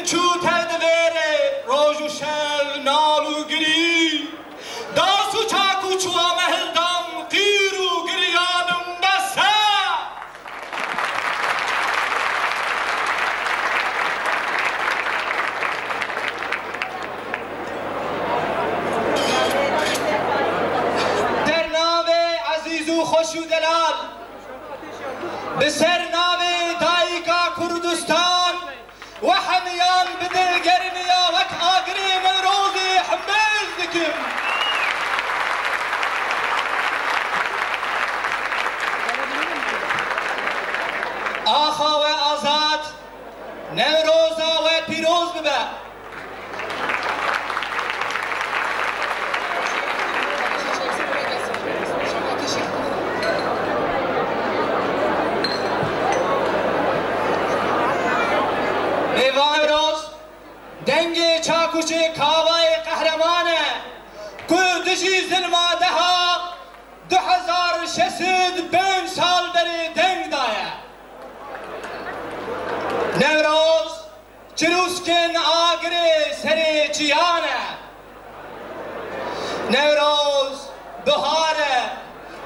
چو تدویر روز و شب نالو گری داسو چاکو چو مهلدم قیرو گریانم بسه در نام عزیز و خوش و دلال به سر نام دایگا کردستان و حمیان بدل گرمیا وک آگری من روزی حمیز دکم آخا و آزاد نوروزا و پیروز ببه دنگ چاکوش کاوای قهرمانه کردشی ظلماده ها 2605 سال بری دنگ دایه نوروز چروسکن آگری سری چیانه نوروز بهاره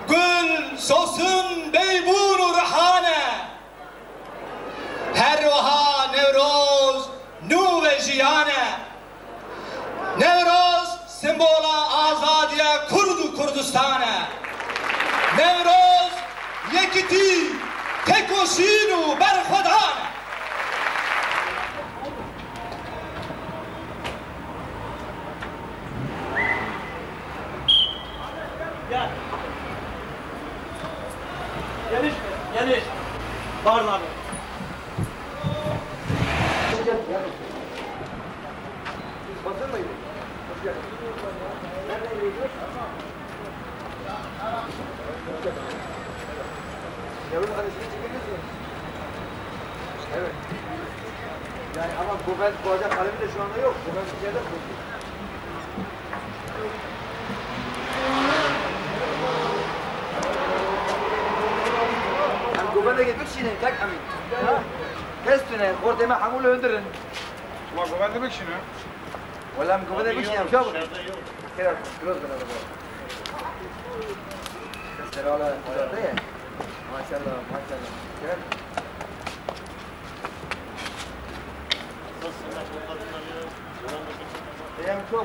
گل سوسن بیبون و رحانه هر وها نوروز نو جیانه نوروز سمبول آزادی کرد و کردستانه نوروز یکیتی تکوشین و برخودانه Yanış. Bağırın abi. Hazır mıydı? Hoş geldin. Nereden geliyorsun? Yavrum annesini çekebiliyorsunuz. Evet. Yani ama Goben koyacak kalemi de şu anda yok. Goben bir yerde koyuyor. Yani Goben'e gitmek için tek amin. Testüne, ortaya hamule öndürün. Ulan Goben demek şimdi. ولا من قبل مش نعم شو كده كلوز بلا بلا استراحة ما شاء الله ما شاء الله كده ايام شو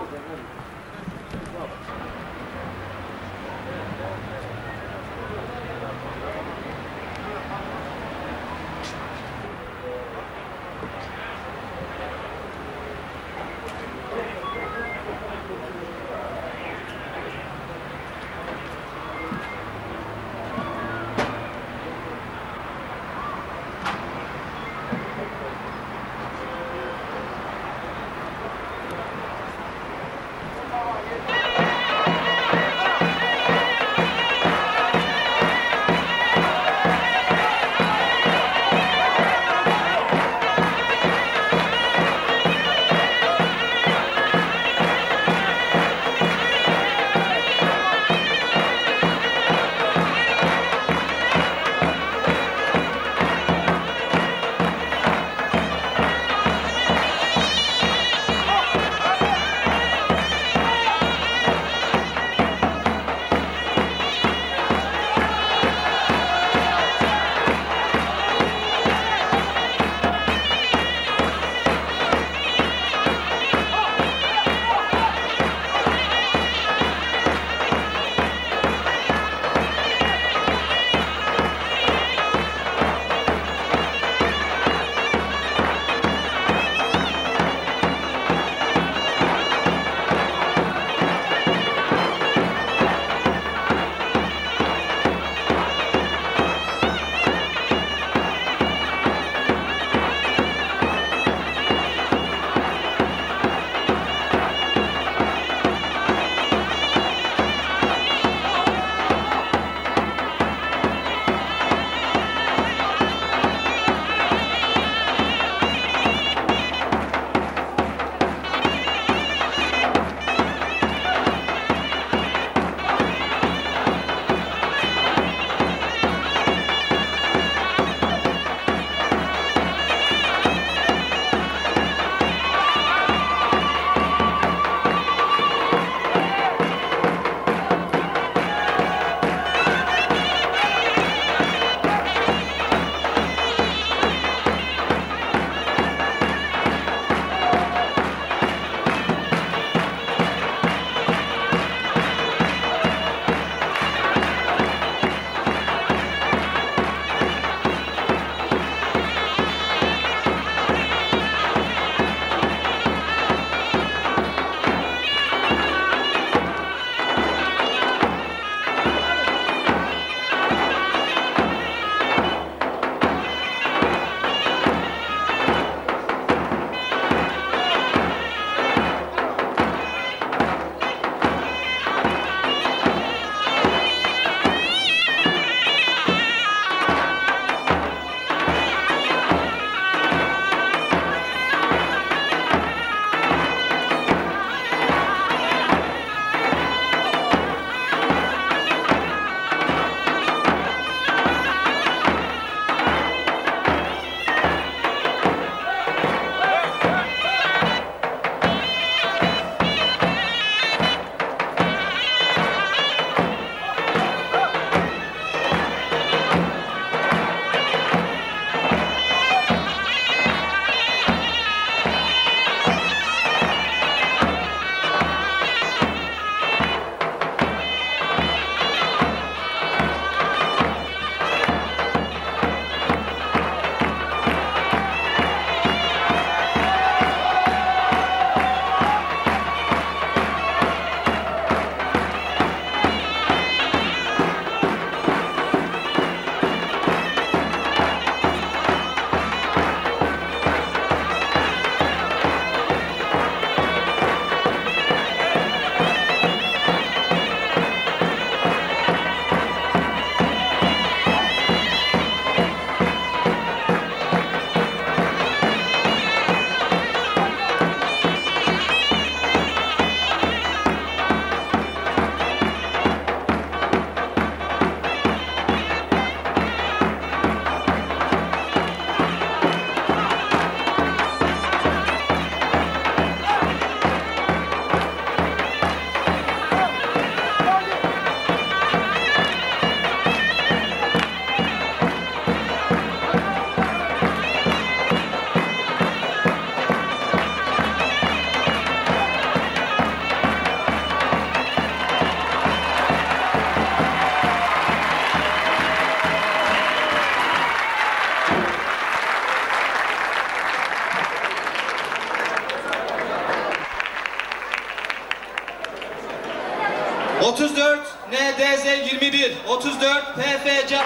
34 NDZ 21, 34 PFC.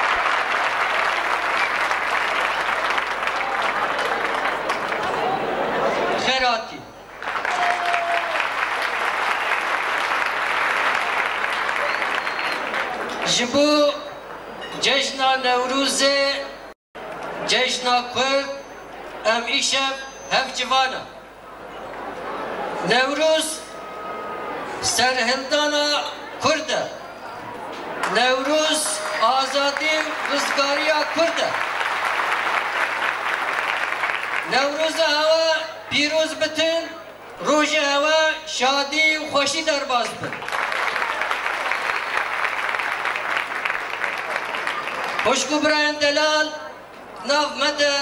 Kherati. Jibu Cejna Nevruzê, Cejna Kurd, em îşev hevcivana. Nevruz serhildana Kurd e. Nevruz azadî rizgariya Kurd e. Nevrûza hewa pîroz bitin, rojê hewa şadî û xweşî derbas bin. Xweşkû birayên delal, nav me de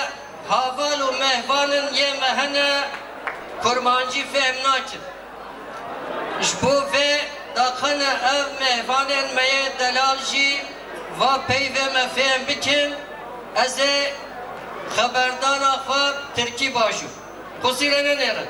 haval û mehvanên yê me hene kurmancî fêm nakin. Ji bo vê daxene ev mehvanên me yê delal jî va peyvê me fêm bikin, ez ê xeberdana xwe Tirkî başûr. Xusîrê nenêrin.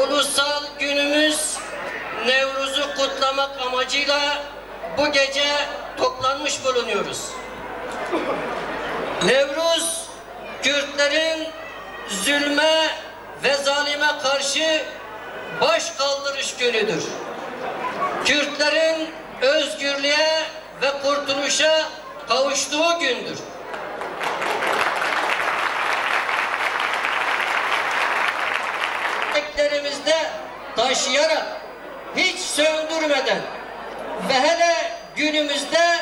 Ulusal günümüz Nevruz'u kutlamak amacıyla bu gece toplanmış bulunuyoruz. Nevruz, Kürtlerin zulme ve zalime karşı baş kaldırış günüdür. Kürtlerin özgürlüğe ve kurtuluşa kavuştuğu gündür. Eklerimizde taşıyarak, hiç söndürmeden ve hele günümüzde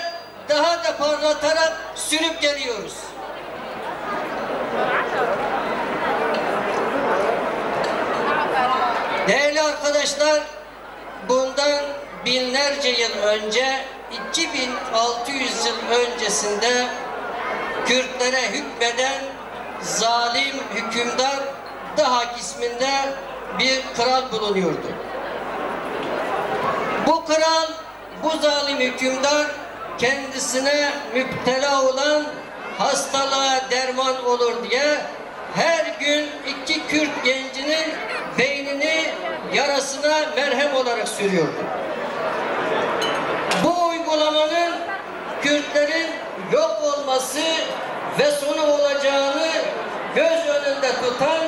daha da parlatarak sürüp geliyoruz. Değerli arkadaşlar, bundan binlerce yıl önce, 2600 yıl öncesinde Kürtlere hükmeden zalim hükümdar Dahak isminde bir kral bulunuyordu. Bu kral, bu zalim hükümdar kendisine müptela olan hastalığa derman olur diye her gün 2 Kürt gencinin beynini yarasına merhem olarak sürüyordu. Bu uygulamanın Kürtlerin yok olması ve sonu olacağını göz önünde tutan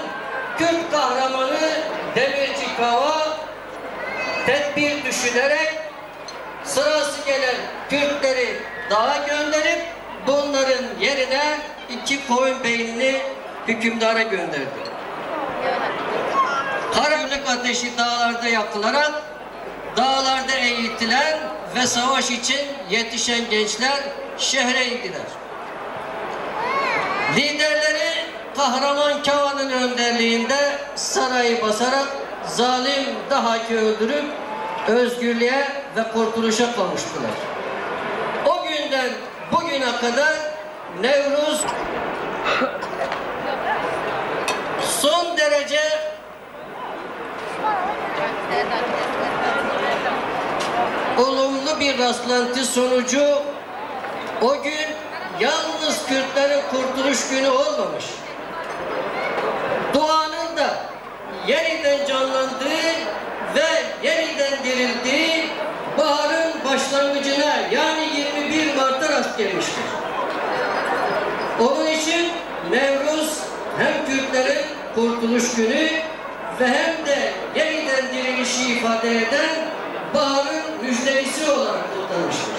Kürt kahramanı Demirci Kava tedbir düşünerek sırası gelen Kürtleri dağa gönderip bunların yerine 2 koyun beynini hükümdara gönderdi. Karanlık ateşi dağlarda yakılarak dağlarda eğitilen ve savaş için yetişen gençler şehre indiler. Liderleri kahraman Kava'nın önderliğinde sarayı basarak zalim Dahak'ı öldürüp özgürlüğe ve kurtuluşa kavuştular. O günden bugüne kadar Nevruz son derece olumlu bir rastlantı sonucu o gün yalnız Kürtlerin kurtuluş günü olmamış. Doğanın da yeniden canlandığı ve yeniden dirildiği baharın başlangıcına yani 21 Mart'a rast gelmiştir. Onun için Nevruz hem Kürtlerin kurtuluş günü ve hem de yeniden dirilişi ifade eden baharın müjdelisi olarak kutlanmıştır.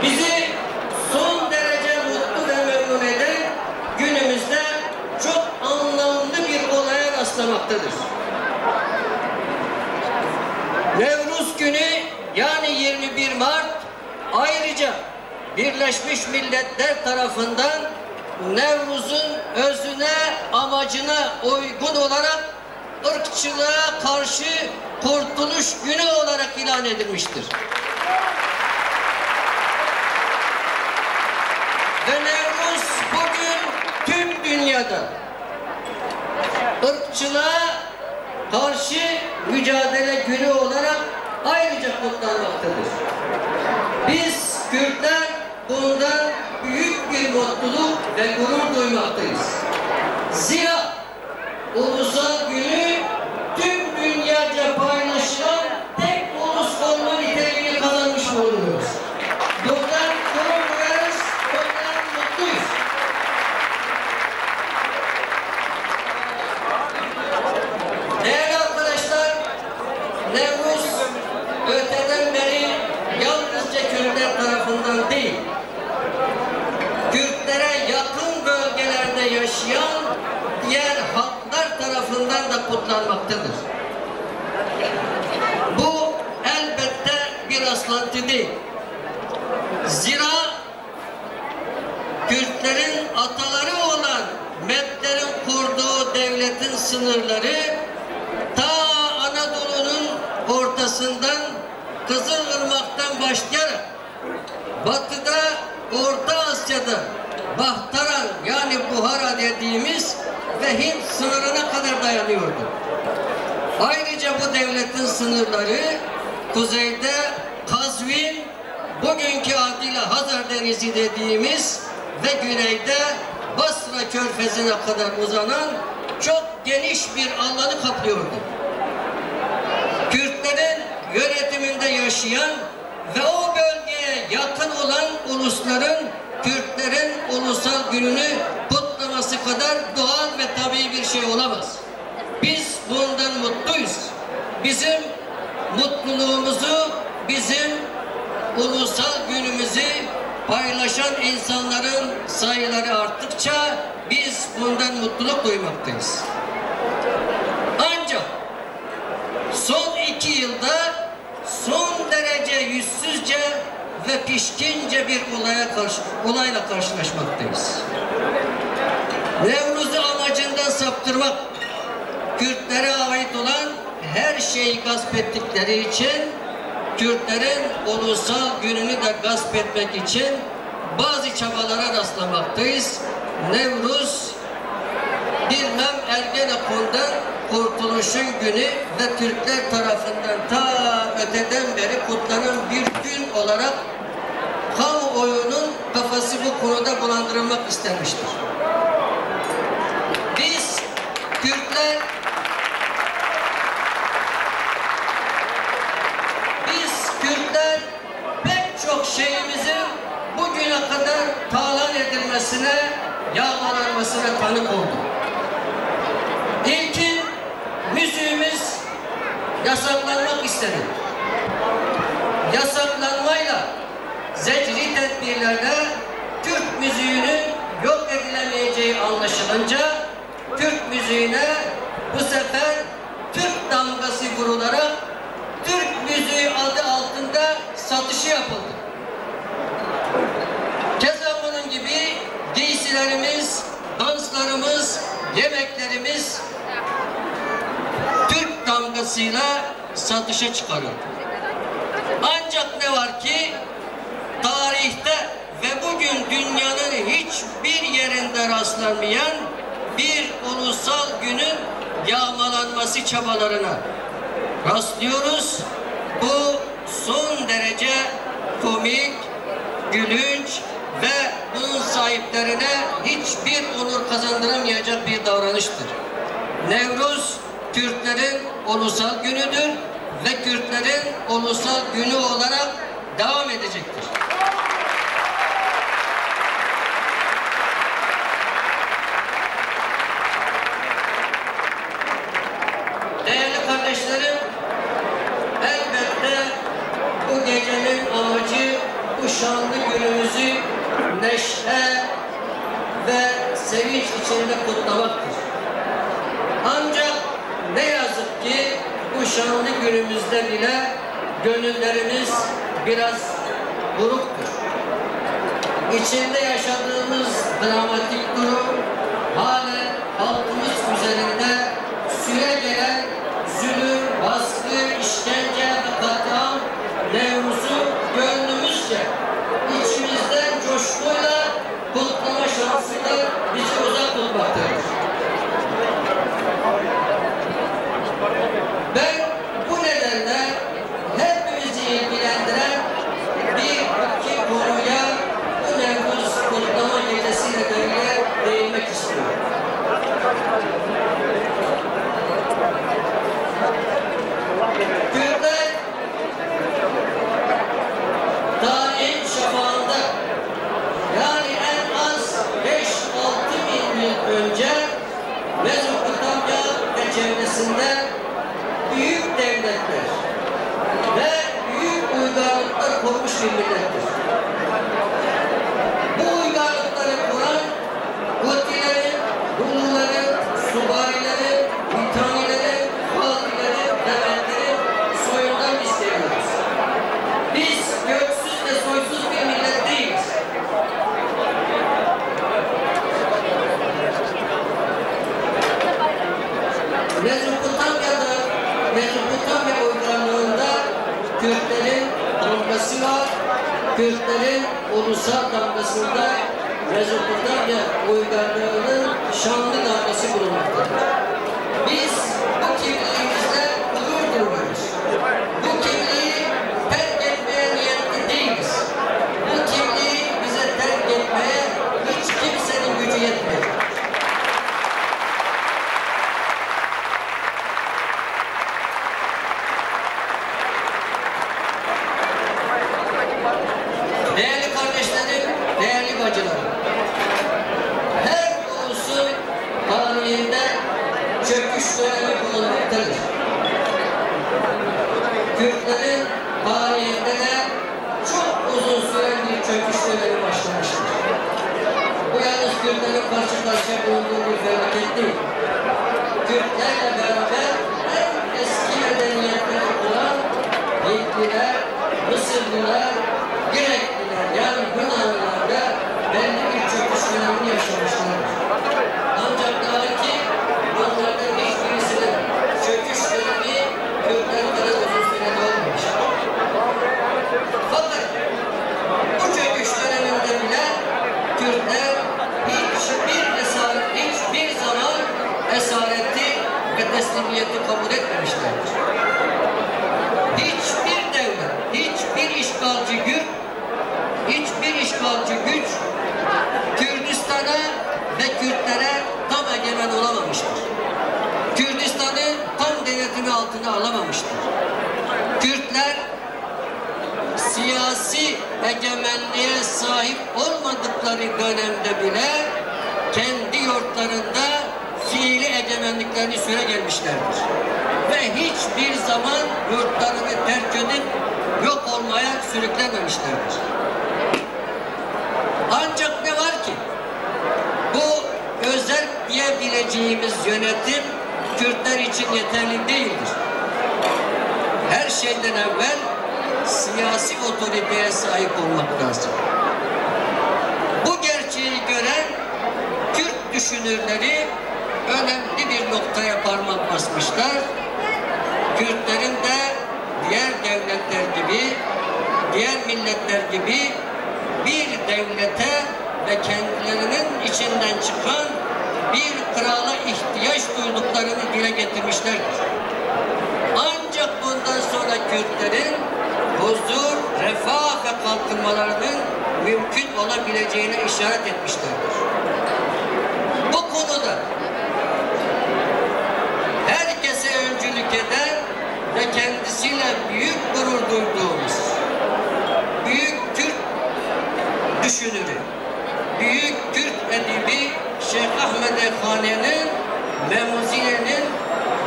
Bizi son derece mutlu ve memnun eden günümüzde çok anlamlı bir olaya rastlamaktadır. Nevruz günü yani 21 Mart ayrıca Birleşmiş Milletler tarafından Nevruz'un özüne, amacına uygun olarak ırkçılığa karşı kurtuluş günü olarak ilan edilmiştir. Ve Nevruz bugün tüm dünyada ırkçılığa karşı mücadele günü olarak ayrıca kutlanmaktadır. Biz Kürtler bundan büyük bir mutluluk ve gurur duymaktayız. Zira ulusal günü tüm dünyaca paylaşılan tek ulus olma niteliğini kazanmış bulunuyoruz. Bundan gurur duyarız, bundan mutluyuz. Değerli arkadaşlar, Nevruz öteden beri yalnızca Kürtler tarafından değil, Kürtlere yakın bölgelerde yaşayan diğer halklar tarafından da kutlanmaktadır. Bu elbette bir rastlantı değil. Zira Kürtlerin ataları olan Medlerin kurduğu devletin sınırları ta Anadolu'nun ortasından Kızılırmak'tan başlayarak batıda Orta Asya'da Bahtaran yani Buhara dediğimiz ve Hint sınırına kadar dayanıyordu. Ayrıca bu devletin sınırları kuzeyde Kazvin, bugünkü adıyla Hazar Denizi dediğimiz ve güneyde Basra Körfezi'ne kadar uzanan çok geniş bir alanı kaplıyordu. Kürtlerin yönetiminde yaşayan ve o bölgeye yakın olan ulusların Kürtlerin ulusal gününü kutlaması kadar doğal ve tabii bir şey olamaz. Biz bundan mutluyuz. Bizim mutluluğumuzu, bizim ulusal günümüzü paylaşan insanların sayıları arttıkça biz bundan mutluluk duymaktayız. Ancak son 2 yılda son derece yüzsüzce ve pişkince bir olayla karşılaşmaktayız. Nevruz'u amacından saptırmak, Kürtlere ait olan her şeyi gasp ettikleri için, Kürtlerin ulusal gününü de gasp etmek için bazı çabalara rastlamaktayız. Nevruz, bilmem Ergenekon'dan kurtuluşun günü ve Türkler tarafından ta öteden beri kutlanan bir gün olarak kamuoyunun kafası bu konuda bulandırılmak istenmiştir. Biz Kürtler pek çok şeyimizin bugüne kadar talan edilmesine, yağmalanmasına tanık olduk. İlki müziğimiz yasaklanmak istedi. Yasaklanmayla zecri tedbirlerle Türk müziğinin yok edilemeyeceği anlaşılınca Türk müziğine bu sefer Türk damgası vurularak Türk müziği adı altında satışı yapıldı. Keza bunun gibi giysilerimiz, danslarımız, yemeklerimiz Türk damgasıyla satışa çıkarıldı. Ancak ne var ki tarihte ve bugün dünyanın hiçbir yerinde rastlanmayan bir ulusal günün yağmalanması çabalarına rastlıyoruz. Bu son derece komik, gülünç ve bunun sahiplerine hiçbir onur kazandıramayacak bir davranıştır. Nevruz, Kürtlerin ulusal günüdür ve Kürtlerin ulusal günü olarak devam edecektir. Değerli kardeşlerim, elbette bu gecenin amacı bu şanlı günümüzü neşe ve sevinç içinde kutlamaktır. Ancak ne yazık ki bu şanlı günümüzde bile gönüllerimiz biraz buruktur. İçinde yaşadığımız dramatik durum halen halkımız üzerinde süre gelen zulüm, baskı, işkence ve katliam Nevruz'u gönlümüzce içimizden coşkuyla kutlama şansını bizi uzak tutmaktadır. içinde büyük devletler ve büyük uygarlıklar kurmuş bir millettir. Bu uygarlıkları kuran Gutilerin, Rumluların, Subarilerin, Britanilerin, Fatihlerin, Mehmetlerin soyundan biz geliyoruz. Biz göksüz ve soysuz bir millet değiliz. Mezopotamya uygarlığında Kürtlerin damgası var. Kürtlerin ulusal damgasında Mezopotamya uygarlığının şanlı damgası bulunmaktadır. Biz bu kimliğimizle gurur duyuyoruz. Bu kimliği terk etmeye niyetli değiliz. Bu kimliği bize terk etmeye hiç kimsenin gücü yetmiyor. Değerli kardeşlerim, değerli bacılarım, her ulusun tarihinde çöküş dönemi bulunmaktadır. Kürtlerin tarihinde de çok uzun süren bir çöküş dönemi başlamıştır. Bu yalnız Kürtlerin karşı karşıya bulunduğu bir felaket değil. Kürtlerle beraber en eski medeniyetleri kuran Hintliler, Mısırlılar, Grekliler yani Yunanlılar da belli bir çöküş dönemini yaşamışlardır. Ancak daha ki bunlardan hiçbirisinin çöküş dönemi Kürtler kadar uzun sürede olmamış. Fakat bu çöküş döneminde bile Kürtler hiçbir zaman esareti ve teslimiyeti kabul etmemişlerdir. Hiçbir devlet, hiçbir işgalci güç Kürdistan'a ve Kürtlere tam egemen olamamıştır. Kürdistan'ı tam denetimi altına alamamıştır. Kürtler siyasi egemenliğe sahip olmadıkları dönemde bile kendi yurtlarında fiili egemenliklerini süregelmişlerdir. Ve hiçbir zaman yurtlarını terk edip yok olmaya sürüklenmemişlerdir. Ancak ne var ki bu özel diyebileceğimiz yönetim Kürtler için yeterli değildir. Her şeyden evvel siyasi otoriteye sahip olmak lazım. Bu gerçeği gören Kürt düşünürleri önemli bir noktaya parmak basmışlar. Kürtlerin de diğer devletler gibi, diğer milletler gibi bir devlete ve kendilerinin içinden çıkan bir krala ihtiyaç duyduklarını dile getirmişlerdir. Ancak bundan sonra Kürtlerin huzur, refah ve kalkınmalarının mümkün olabileceğine işaret etmişlerdir. Bu konuda herkese öncülük eden ve kendisiyle büyük gurur duyduğumuz büyük Kürt düşünürü, büyük Kürt edibi Şeyh Ahmed Khane'nin Memuziye'nin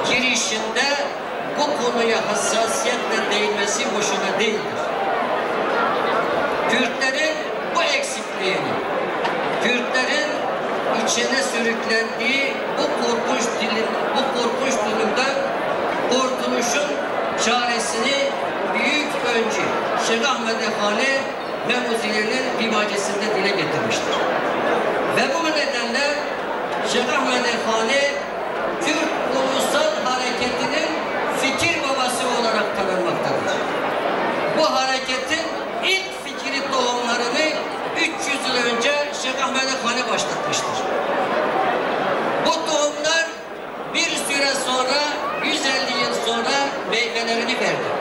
girişinde bu konuya hassasiyetle değinmesi boşuna değildir. Kürtlerin bu eksikliğini, Kürtlerin içine sürüklendiği bu korkunç durumdan kurtuluşun çaresini büyük öncü Şeyh Ahmed Khane Memuziye'nin rivacesinde dile getirmiştir. Ve bu nedenle Şeyh Ahmed Khane Kürt Ulusal Hareketi'nin fikir babası olarak tanınmaktadır. Bu hareketin ilk fikri tohumlarını 300 yıl önce Şeyh Ahmed Khane başlatmıştır. Bu tohumlar bir süre sonra, 150 yıl sonra meyvelerini verdi.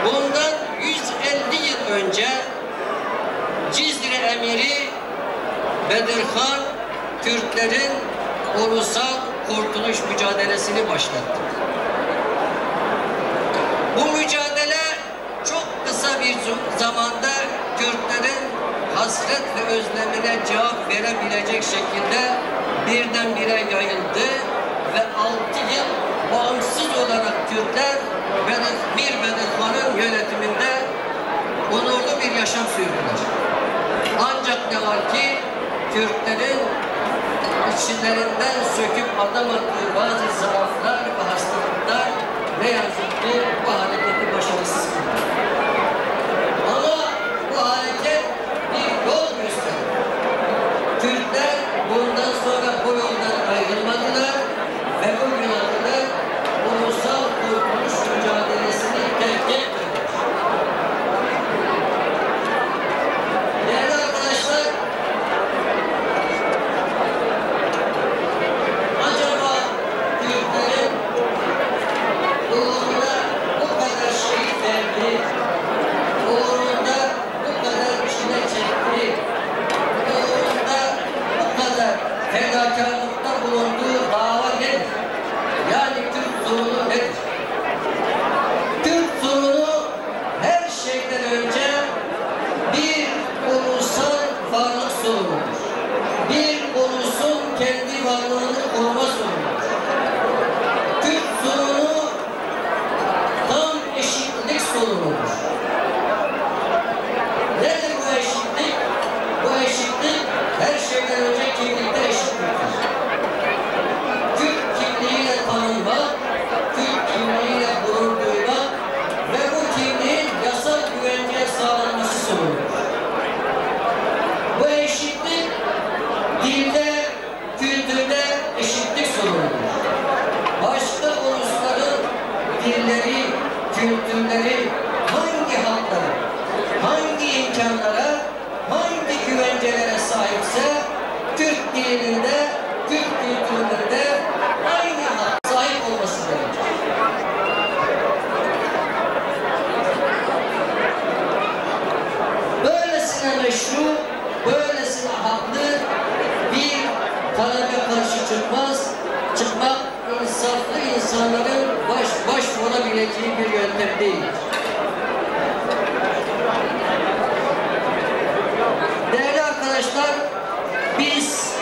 Bundan 150 yıl önce Cizre Emiri Bedirhan Kürtlerin ulusal kurtuluş mücadelesini başlattı. Bu mücadele çok kısa bir zamanda Kürtlerin hasret ve özlemine cevap verebilecek şekilde birdenbire yayıldı ve 6 yıl bağımsız olarak Türkler Mir Bedirhan'ın yönetiminde onurlu bir yaşam sürdüler. Ancak ne var ki Türklerin içlerinden söküp adam attığı bazı zaaflar ve hastalıklar ne yazık ki bu hareketi başarısız kıldı. Ama bu hareket bir yol gösterdi. Türkler bundan sonra bu yoldan ayrılmadılar ve bugün kadar ulusal kurtuluş mücadelesini terk etmediler. Değerli arkadaşlar, acaba Türklerin uğruna bu kadar şehit verdi, uğrunda bu kadar çile çekti, uğrunda bu kadar fedakarlıkta bulunduğu dava nedir? Yani Türk sorunu nedir? Türk sorunu her şeyden önce bir ulusal varlık sorunudur. Bir ulusun kendi varlığını koruma sorunudur. Türk sorunu tam eşitlik sorunudur. Nedir bu eşitlik? Bu eşitlik her şeyden önce kimlikte eşitliktir. Türk kimliğiyle tanınmak, Türk kimliğiyle gurur duymak ve bu kimliğin yasal güvenceye sağlanması sorunudur. Bu eşitlik dilde, kültürde eşitlik sorunudur. Başka ulusların dilleri, kültürleri, hangi haklara, hangi imkanlara, hangi güvencelere sahipse Türk dilinde, Türk kültüründe aynı hak sahip olması gerekir. Böylesine meşru, böylesine haklı bir talebe karşı çıkmak insaflı insanların başvurabileceği bir yöntem değildir. Değerli arkadaşlar, biz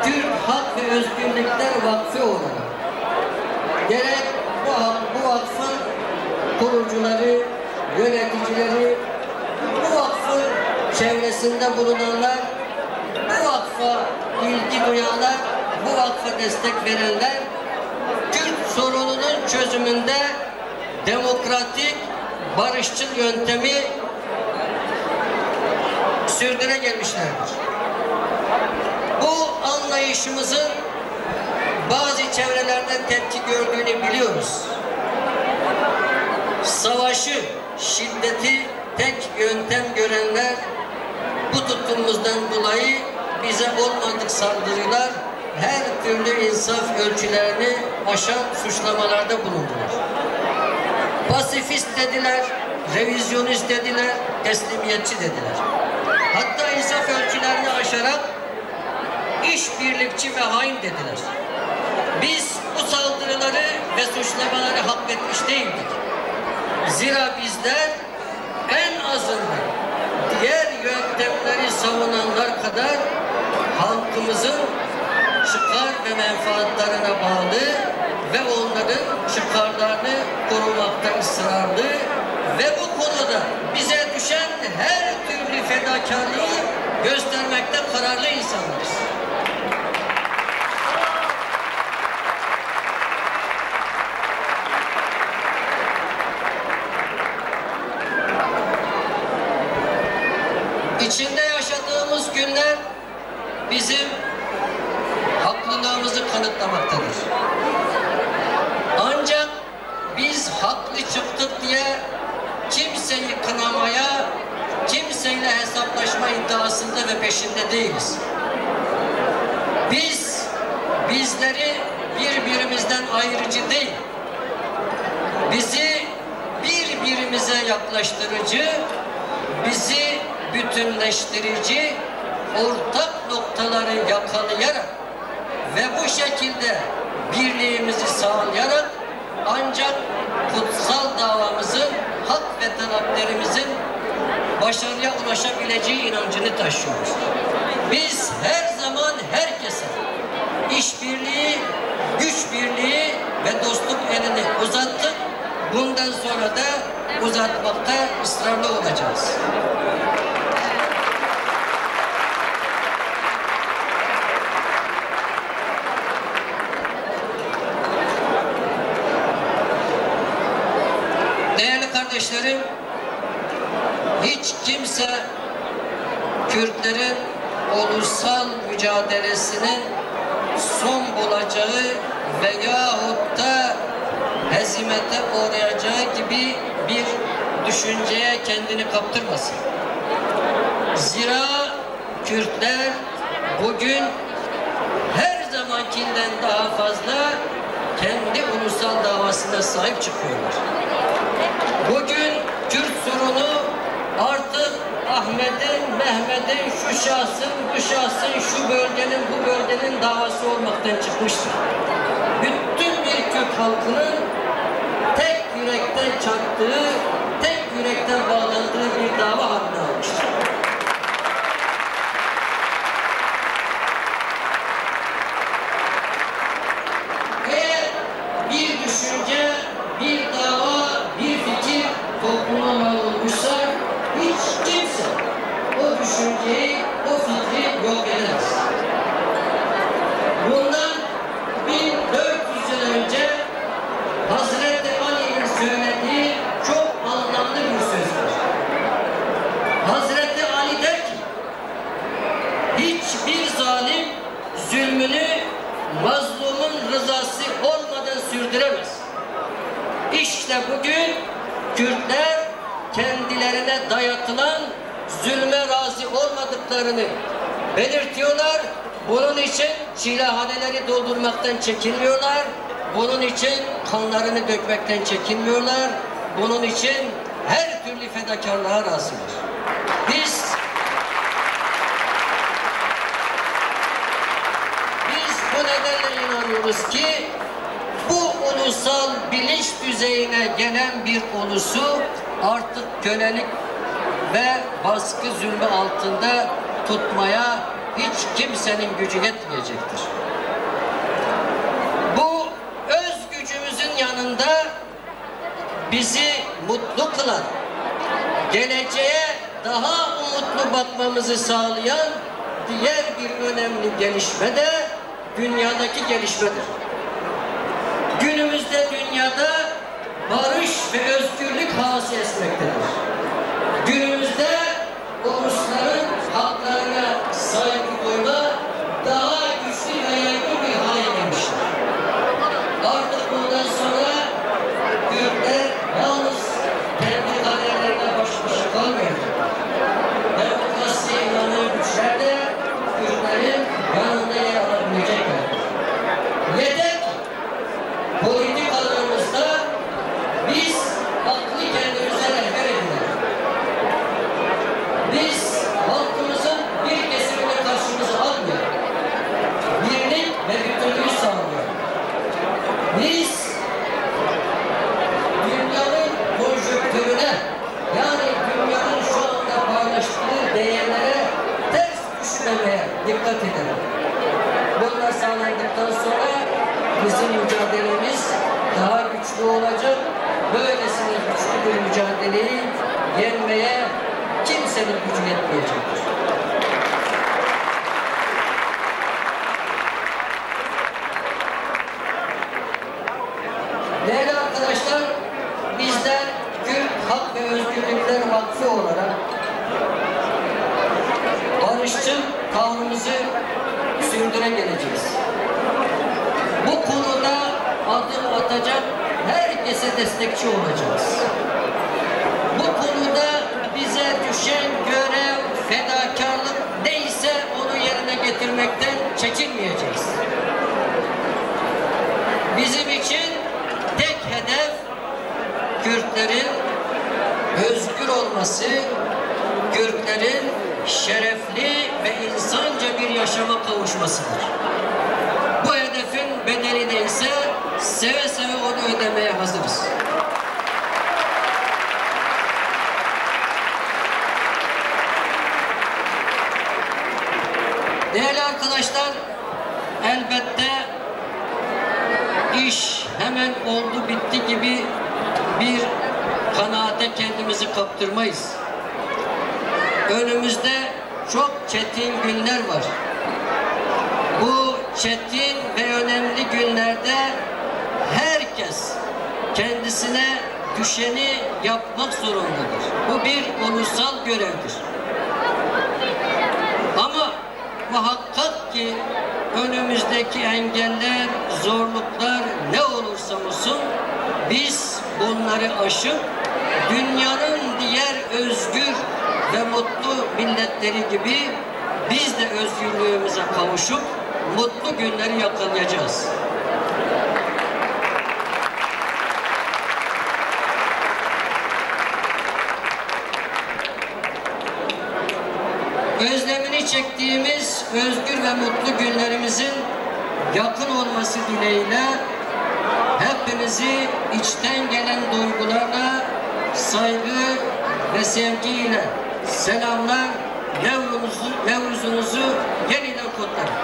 Türk Hak ve Özgürlükler Vakfı olarak gerek bu vakfın kurucuları, yöneticileri, bu vakfın çevresinde bulunanlar, bu vakfa ilgi duyanlar, bu vakfa destek verenler, Türk sorununun çözümünde demokratik, barışçıl yöntemi sürdüre gelmişlerdir. Bu anlayışımızın bazı çevrelerden tepki gördüğünü biliyoruz. Savaşı, şiddeti tek yöntem görenler bu tutumumuzdan dolayı bize olmadık saldırılar, her türlü insaf ölçülerini aşan suçlamalarda bulundular. Pasifist dediler, revizyonist dediler, teslimiyetçi dediler. Hatta insaf ölçülerini aşarak işbirlikçi ve hain dediler. Biz bu saldırıları ve suçlamaları hak etmiş değildik. Zira bizler en azından diğer yöntemleri savunanlar kadar halkımızın çıkar ve menfaatlarına bağlı ve onların çıkarlarını korumakta ısrarlı ve bu konuda bize düşen her türlü fedakarlığı göstermekte kararlı insanlarız. İçinde yaşadığımız günler bizim haklılığımızı kanıtlamaktadır. Ancak biz haklı çıktık diye kimseyi kınamaya, kimseyle hesaplaşma iddiasında ve peşinde değiliz. Bizleri birbirimizden ayrıcı değil, bizi birbirimize yaklaştırıcı, bizi bütünleştirici ortak noktaları yakalayarak ve bu şekilde birliğimizi sağlayarak ancak kutsal davamızın, hak ve taleplerimizin başarıya ulaşabileceği inancını taşıyoruz. Biz her zaman herkese işbirliği güç birliği ve dostluk elini uzattık. Bundan sonra da uzatmakta ısrarlı olacağız. Değerli kardeşlerim, hiç kimse Kürtlerin ulusal mücadelesinin son bulacağı veyahut da hezimete uğrayacağı gibi bir düşünceye kendini kaptırmasın. Zira Kürtler bugün her zamankinden daha fazla kendi ulusal davasına sahip çıkıyorlar. Bugün Kürt sorunu artık Ahmet'in, Mehmet'in, şu şahsın, bu şahsın, şu bölgenin, bu bölgenin davası olmaktan çıkmıştır. Bütün bir Kürt halkının tek yürekten çarptığı, tek yürekten bağlandığı bir dava haline almıştır. Eğer bir düşünce, bir dava, bir fikir topluma mal olmuşsa hiç kimse o düşünceyi, o fikri yok edemez. Bundan 1400 yıl önce Hazreti Ali'nin söylediği çok anlamlı bir sözdür. Hazreti Ali der ki, hiçbir zalim zulmünü mazlumun rızası olmadan sürdüremez. İşte bugün Kürtler kendilerine dayatılan zulme razı olmadıklarını belirtiyorlar. Bunun için çilehaneleri doldurmaktan çekinmiyorlar. Bunun için kanlarını dökmekten çekinmiyorlar. Bunun için her türlü fedakarlığa razılar. Biz bu nedenle inanıyoruz ki bu ulusal bilinç düzeyine gelen bir ulusu artık kölelik ve baskı zulmü altında tutmaya hiç kimsenin gücü yetmeyecektir. Bu öz gücümüzün yanında bizi mutlu kılan, geleceğe daha umutlu bakmamızı sağlayan diğer bir önemli gelişme de dünyadaki gelişmedir. Günümüzde dünyada barış ve özgürlük havası esmektedir. Günümüzde ulusların haklarına saygı duyma daha güçlü ve yaygın bir hale gelmiştir. Artık bundan sonra Kürtler yalnız kendi kaderlerine baş başa kalmayacak. Demokrasiye inanan güçler de Kürtlerin yanında yer alabilecekler. Yeter ki politikalarımızda biz aklı kendimize rehber edinelim. Biz halkımızın bir kesimini karşımıza almayalım. Birlik ve bütünlüğü sağlayalım. Biz dünyanın konjonktürüne, yani dünyanın şu anda paylaştığı değerlere ters düşmemeye dikkat edelim. Bunlar sağlandıktan sonra bizim mücadelemiz daha güçlü olacak. Böylesine güçlü bir mücadeleyi yenmeye kimsenin gücü yetmeyecektir. Değerli arkadaşlar, bizler Kürt Hak ve Özgürlükler Vakfı olarak barışçıl tavrımızı sürdüre geleceğiz. Bu konuda adım atacak herkese destekçi olacağız. Bu konuda bize düşen görev, fedakarlık neyse onu yerine getirmekten çekinmeyeceğiz. Bizim için tek hedef Kürtlerin özgür olması, Kürtlerin şerefli ve insanca bir yaşama kavuşmasıdır. Bu hedefin bedeli neyse seve seve onu ödemeye hazırız. Değerli arkadaşlar, elbette iş hemen oldu bitti gibi bir kanaate kendimizi kaptırmayız. Önümüzde çok çetin günler var. Bu çetin ve önemli günlerde herkes kendisine düşeni yapmak zorundadır. Bu bir ulusal görevdir. Ama muhakkak ki önümüzdeki engeller, zorluklar ne olursa olsun biz bunları aşıp dünyanın diğer özgür ve mutlu milletleri gibi biz de özgürlüğümüze kavuşup mutlu günleri yakalayacağız. Özlemini çektiğimiz özgür ve mutlu günlerimizin yakın olması dileğiyle hepinizi içten gelen duygularla, saygı ve sevgiyle selamlar, Nevruzunuzu yeniden kutlarım.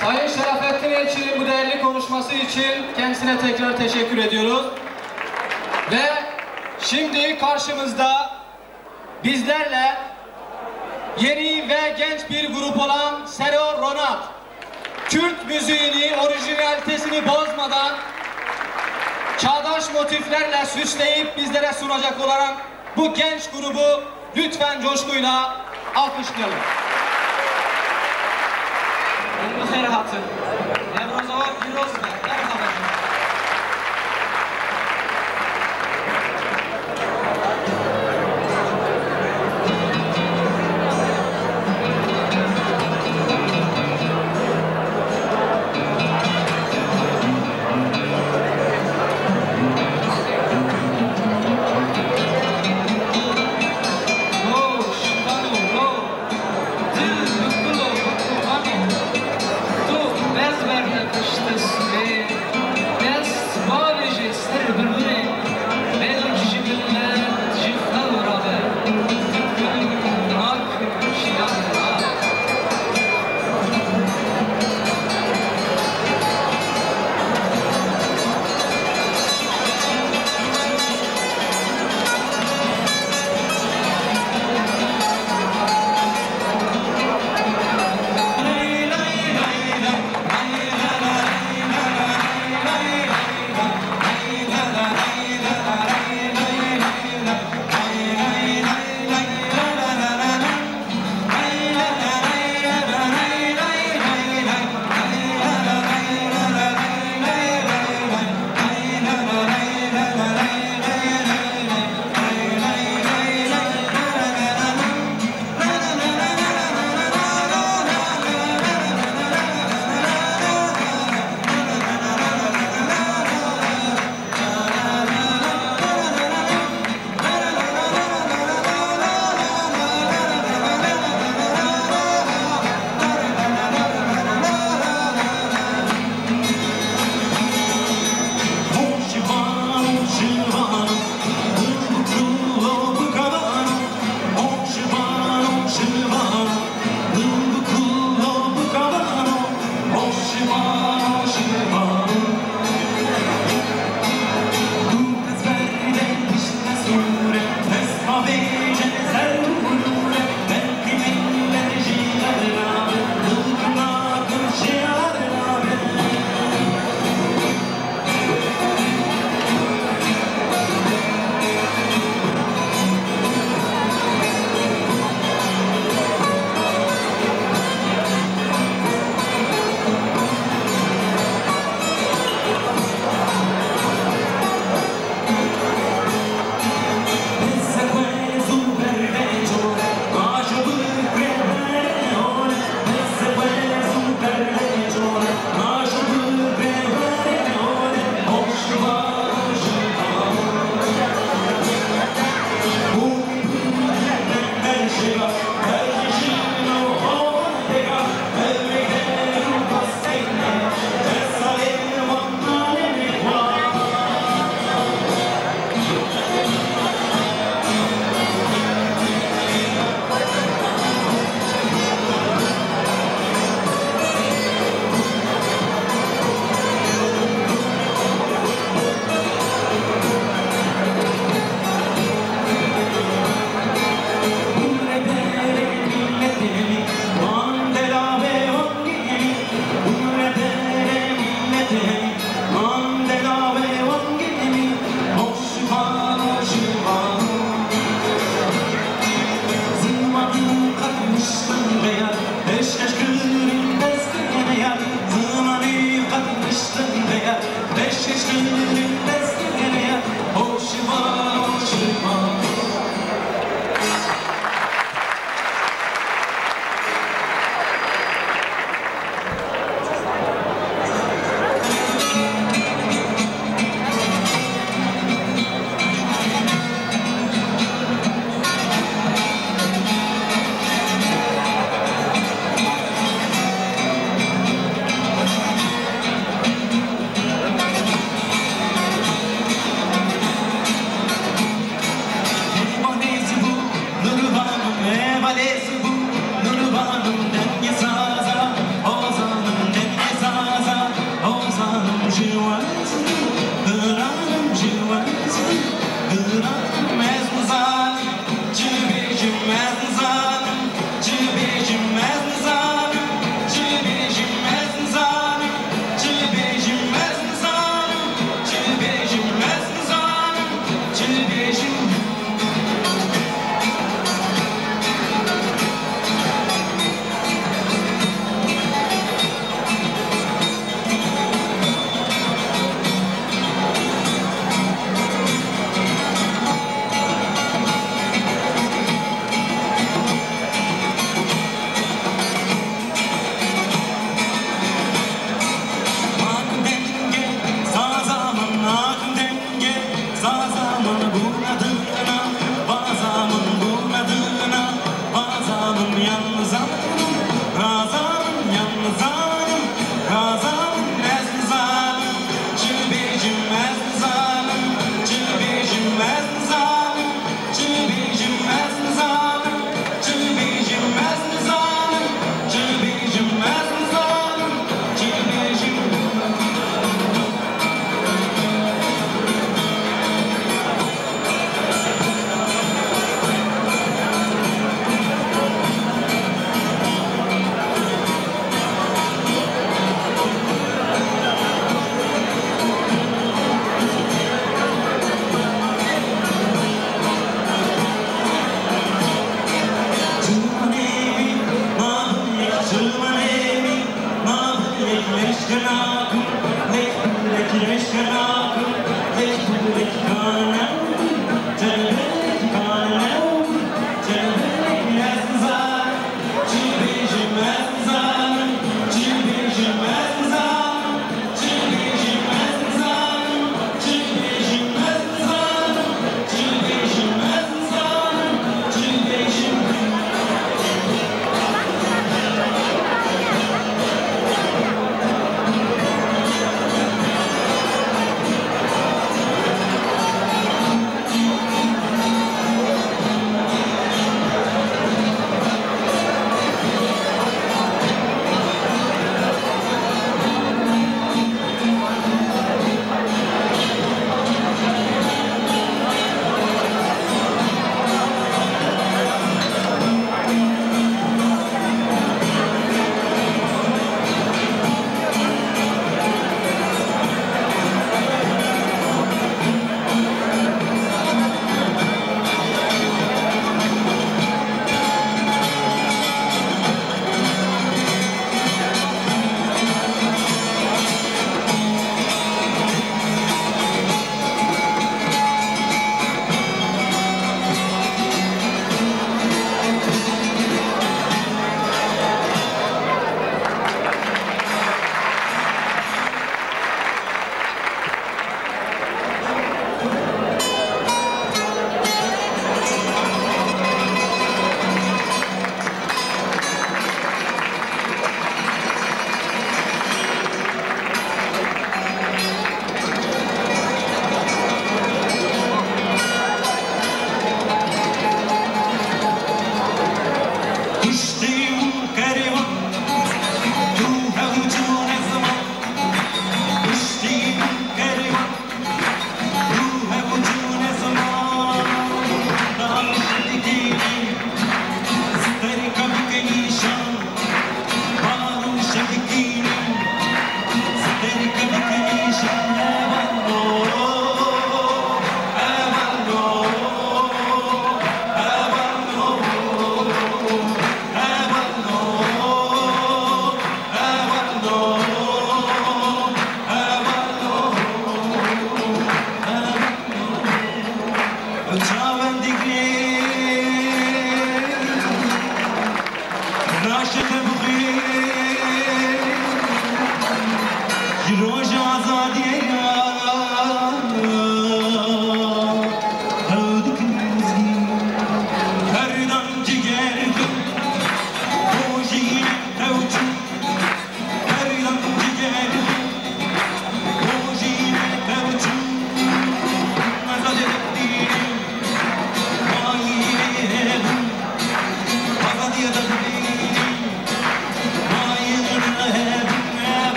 Sayın Şerafettin Elçi'nin bu değerli konuşması için kendisine tekrar teşekkür ediyoruz. Ve şimdi karşımızda bizlerle yeni ve genç bir grup olan Sero Ronat, Kürt müziğini, orijinalitesini bozmadan çağdaş motiflerle süsleyip bizlere sunacak olan bu genç grubu lütfen coşkuyla alkışlayalım. Bugün hatır. Nevruzova Firoz'da. Merhaba. Tu, bez verne kıştı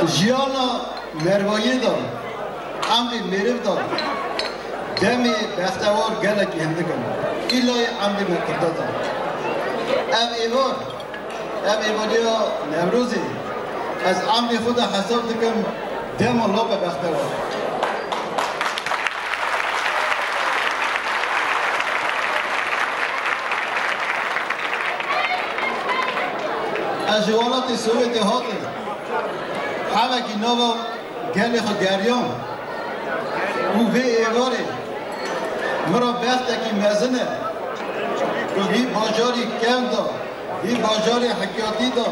جیانا مروایی دا عمری میرف دا دمی بختوار گلکی هنده کن ایلای عمری مکرده دا ام ایواریا نمروزی از عمری خود حساب دکم دم الله به بختوار از جوانات سویت هاتی همه که نوا گلی خود گریان او به ایواره مرا بخته که مزنه بی باجاری کم دا بی باجاری حکیاتی دا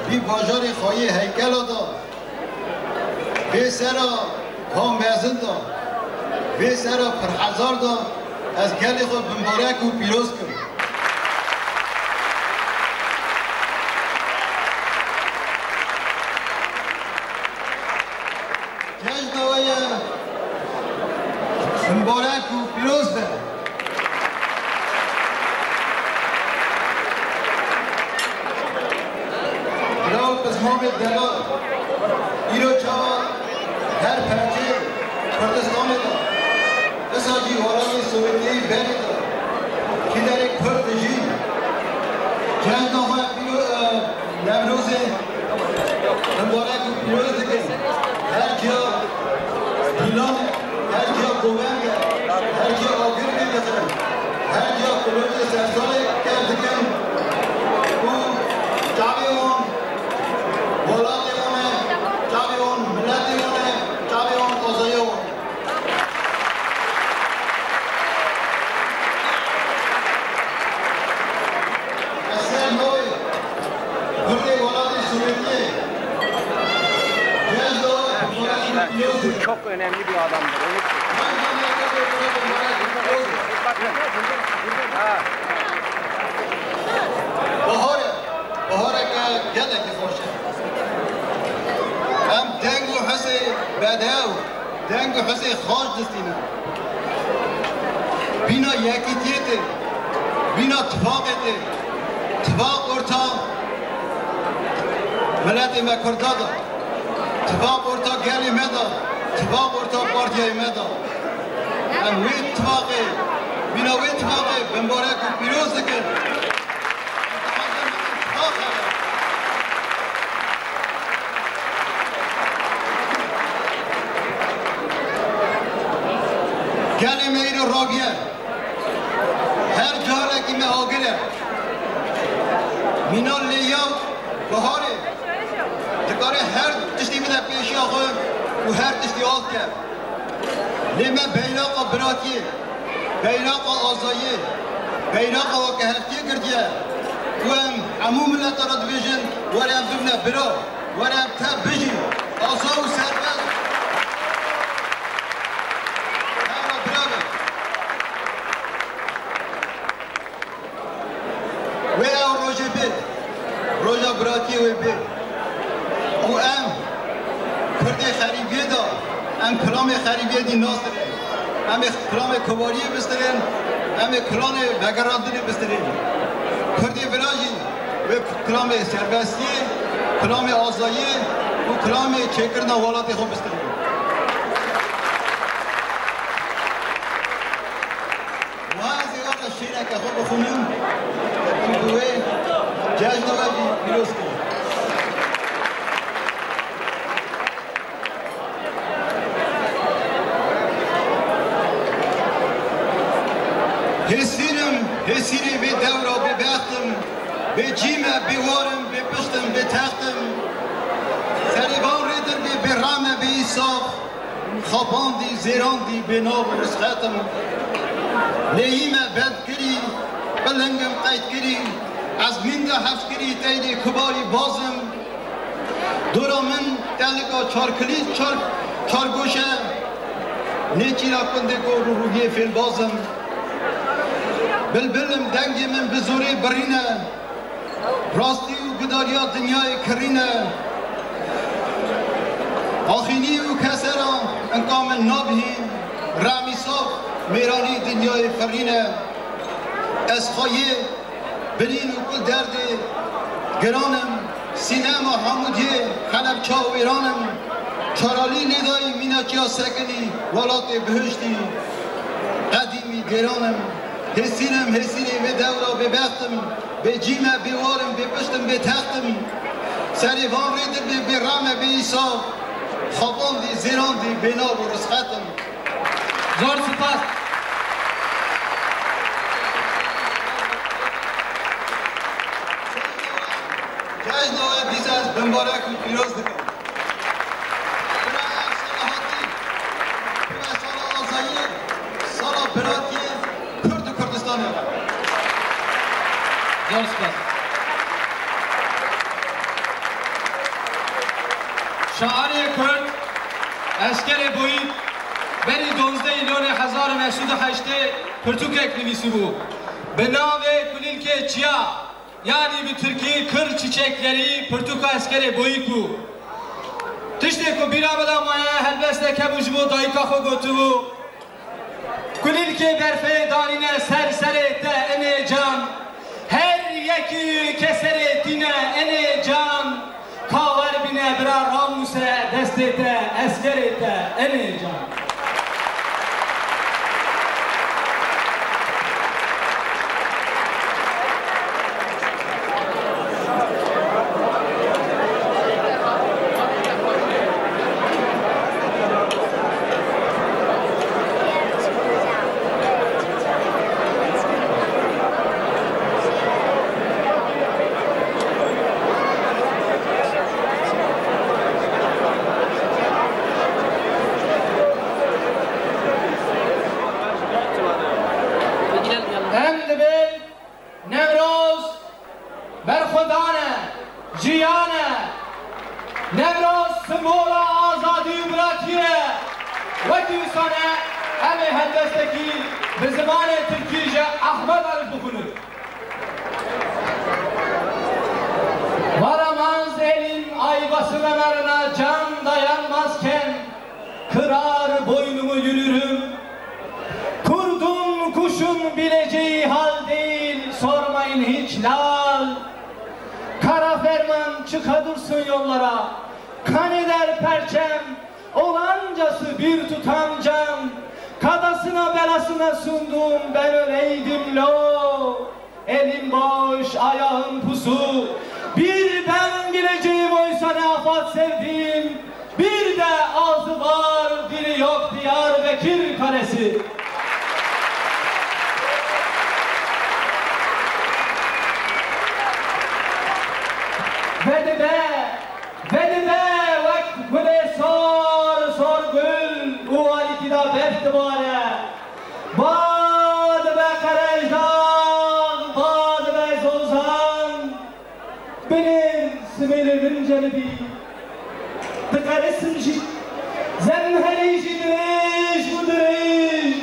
بی باجاری خواهی هیکل دا بی سرا ها مزن دا بی سرا پرحزار دا از گلی خود بمبارک و پیروز کن مبارک و پیروز ده راو پس محمد دلال ایرو چاوا هر پرچه کردستان ده بساجی وارانی سویتی بری ده که در یک کرد جی جنگ نوها نمروز مبارک و پیروز ده هر جا دیلان هر جا گوهنگ هر جا آگر میدهد هر جا کلوچ سرساله کردکن او چاوی اون ولاتی اونه چاوی اون ملتی اونه چاوی اون آزایی اون اصلا نوی گرده ولاتی سویتیه جز دو Çok önemli bir adamdır. بهاره که گله که خوشه هم دنگ و حسی بدهو دنگ و حسی خارج دستینه بینا یکی تیته بینا تفاقته تفاق ارتا ملت مکرده دا تفاق ارتا گلی مدا تفاق ارتا پارتیای مدا ام وی اتفاقی بینا وی اتفاقی بمبارک و پیروز دکن گلی میر و راگیه هر جاره که می آگره مینال لیا بهاره تکاره هر تشتی بده پیشی آخو و هر تشتی آد کرد لیمه بیراق براتیه بیراق آزاییه بیراق و که هفتی کردیه و عموم ملت را دویجن ورم ببنه برا ورم تا بجی آزا و سربز و او روژه بید روژه براتی و بید و ام کرده خریبیه دا ام کلام خریبیه دی ناس داریم ام کلام کباریه بسترین ام کلام بگراندنی بسترین کرده براجی و کلام سربستیه کلام آزاییه و کلام چکرن والاتی خوب بسترین و از ایوان شیره که خوب بخونیم دوه جشن و پیروز کنیم حسیری به دورا به بختم به جیمه به وارم به پشتم به تختم سریبان ریدر به رامه به ایساف خواباندی زیراندی به ناب و رسختم لیمه بد کری بلنگم قید کری از من ده حفظ کری تیلی کباری بازم دورا من دلگا چار کلید چار گوشه نیچی را کنده که رو روحی فیل بازم بلبلم دنگی من بزوری برینه راستی و گداریا دنیای کرینه آخینی و کسرا انکام نابهی رامی صاف میرانی دنیای فرینه از خواهی برین و کل درد گرانم سینما حمودیه خلب چاو ایرانم چارالی ندایی میناچیا سکنی ولات بهشتی قدیمی گرانم حسینم حسینی به دورا به بختم به جیمه به وارم به پشتم به تختم سریفان ریدر به رامه به ایسا خواباندی زیراندی به ناب و رسختم زور سپاس جشن و دیز از بمبارک و پیروز دکم برای صلاحاتی برای سال آزایی سال براتی کرد و کردستان زور سپاس شعار کرد اسکر بوید بری 12 ایلون 1908 پرتوکک نویسی بود به نام کلیل که چیا yani bir Türkiye kır çiçekleri Portuka askeri boyutu. Tişte ko birabada maya helbeste kebuj bu dayka xo gotu. Kulil ke berfe danine serserete ene can. Her yeki keseretine ene can. Kaver bine bira ramuse destete eskerete ene can. Çıka dursun yollara, kan eder perçem, olancası bir tutam can. Kadasına belasına sundum ben öleydim lo. Elim boş ayağım pusu. Bir ben geleceğim oysa ne afat sevdiğim. Bir de ağzı var dili yok Diyarbakır kalesi. Vedi be vak güle sor gül u alikida beftibare. Bad be karajdan, bad be zozan. Benim sımırımın canibi. Tıkarısın şi, zemheri şidiriş budiriş.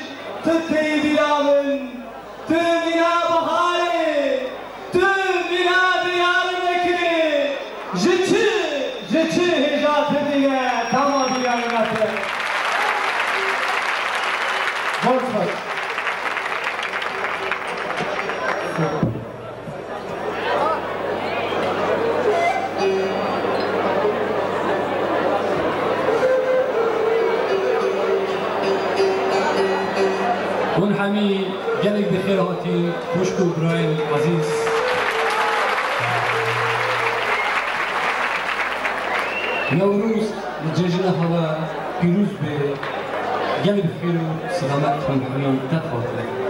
Tıkkı bilamın, tümina bahari, tümina Diyarbakır'ı. Jıçı hicatı diye tamam Diyarbakır'ı. Borç var. منحمي جلك بخير هاتي خوشكو براين عزيز نوروز الجاجنا هوا بيروز بي جلك بخير سلامات منحمي تفاضل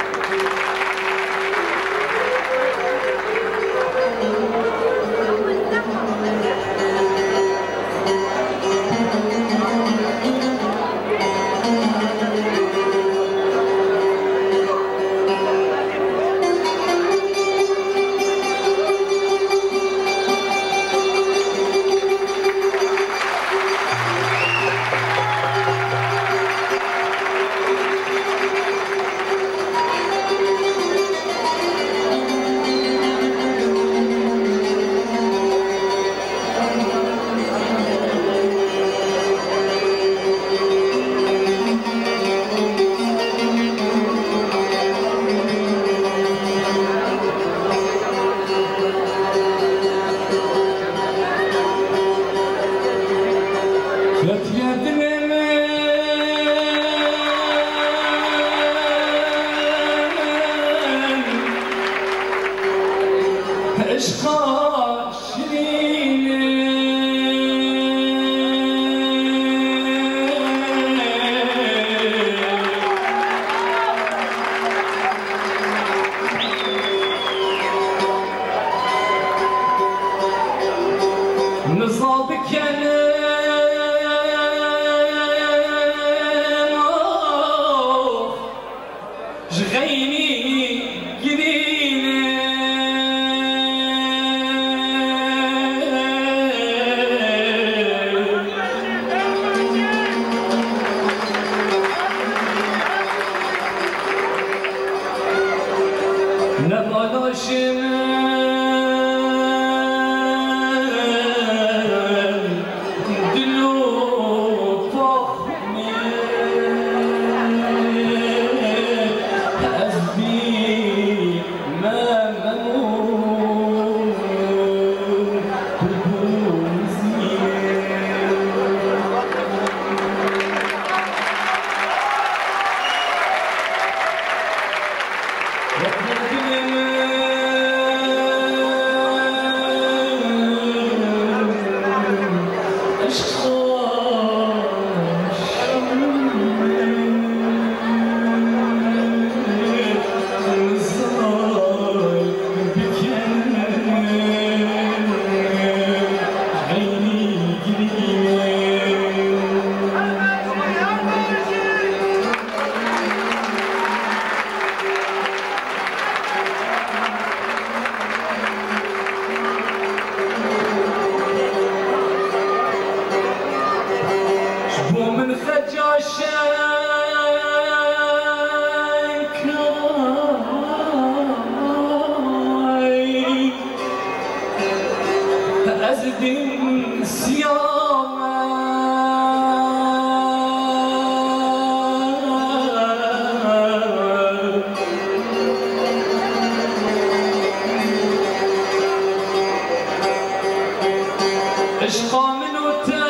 عشقا منو تا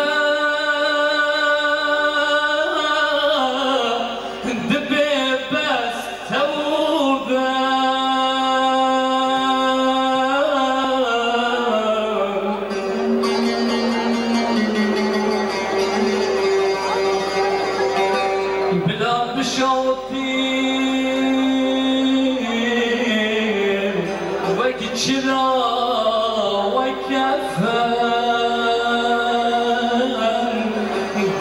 دبي بچرا وكفى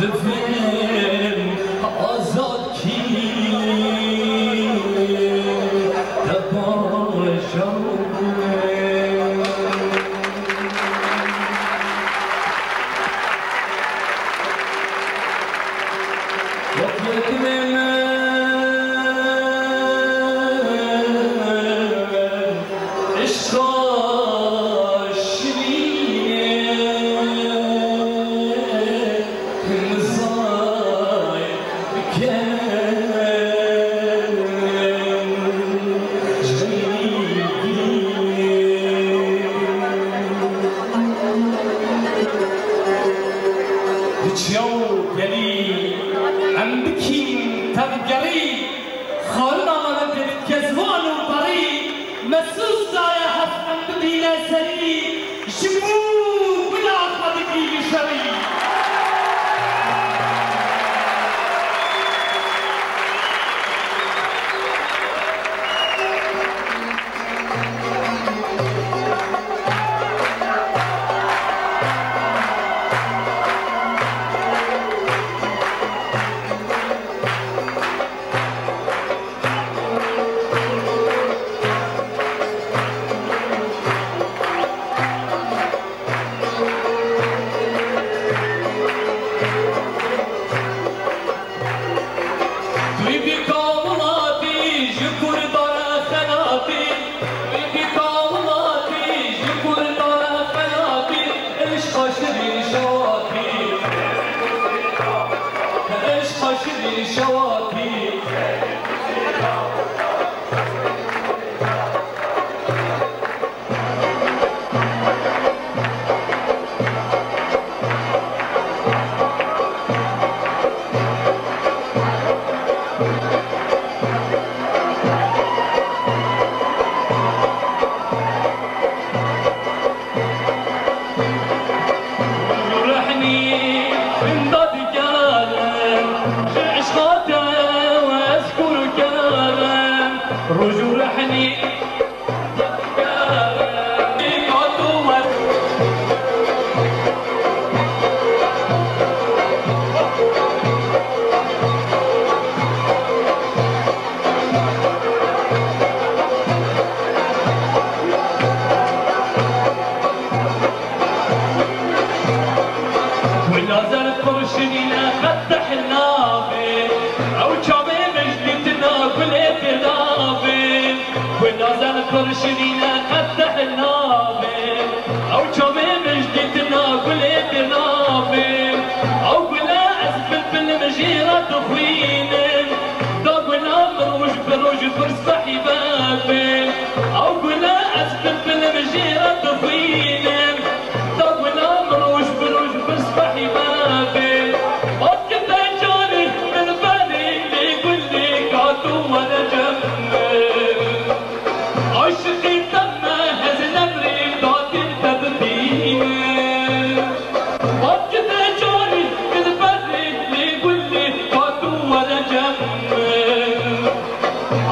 دفن آزاد کی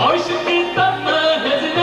عشقي تم هز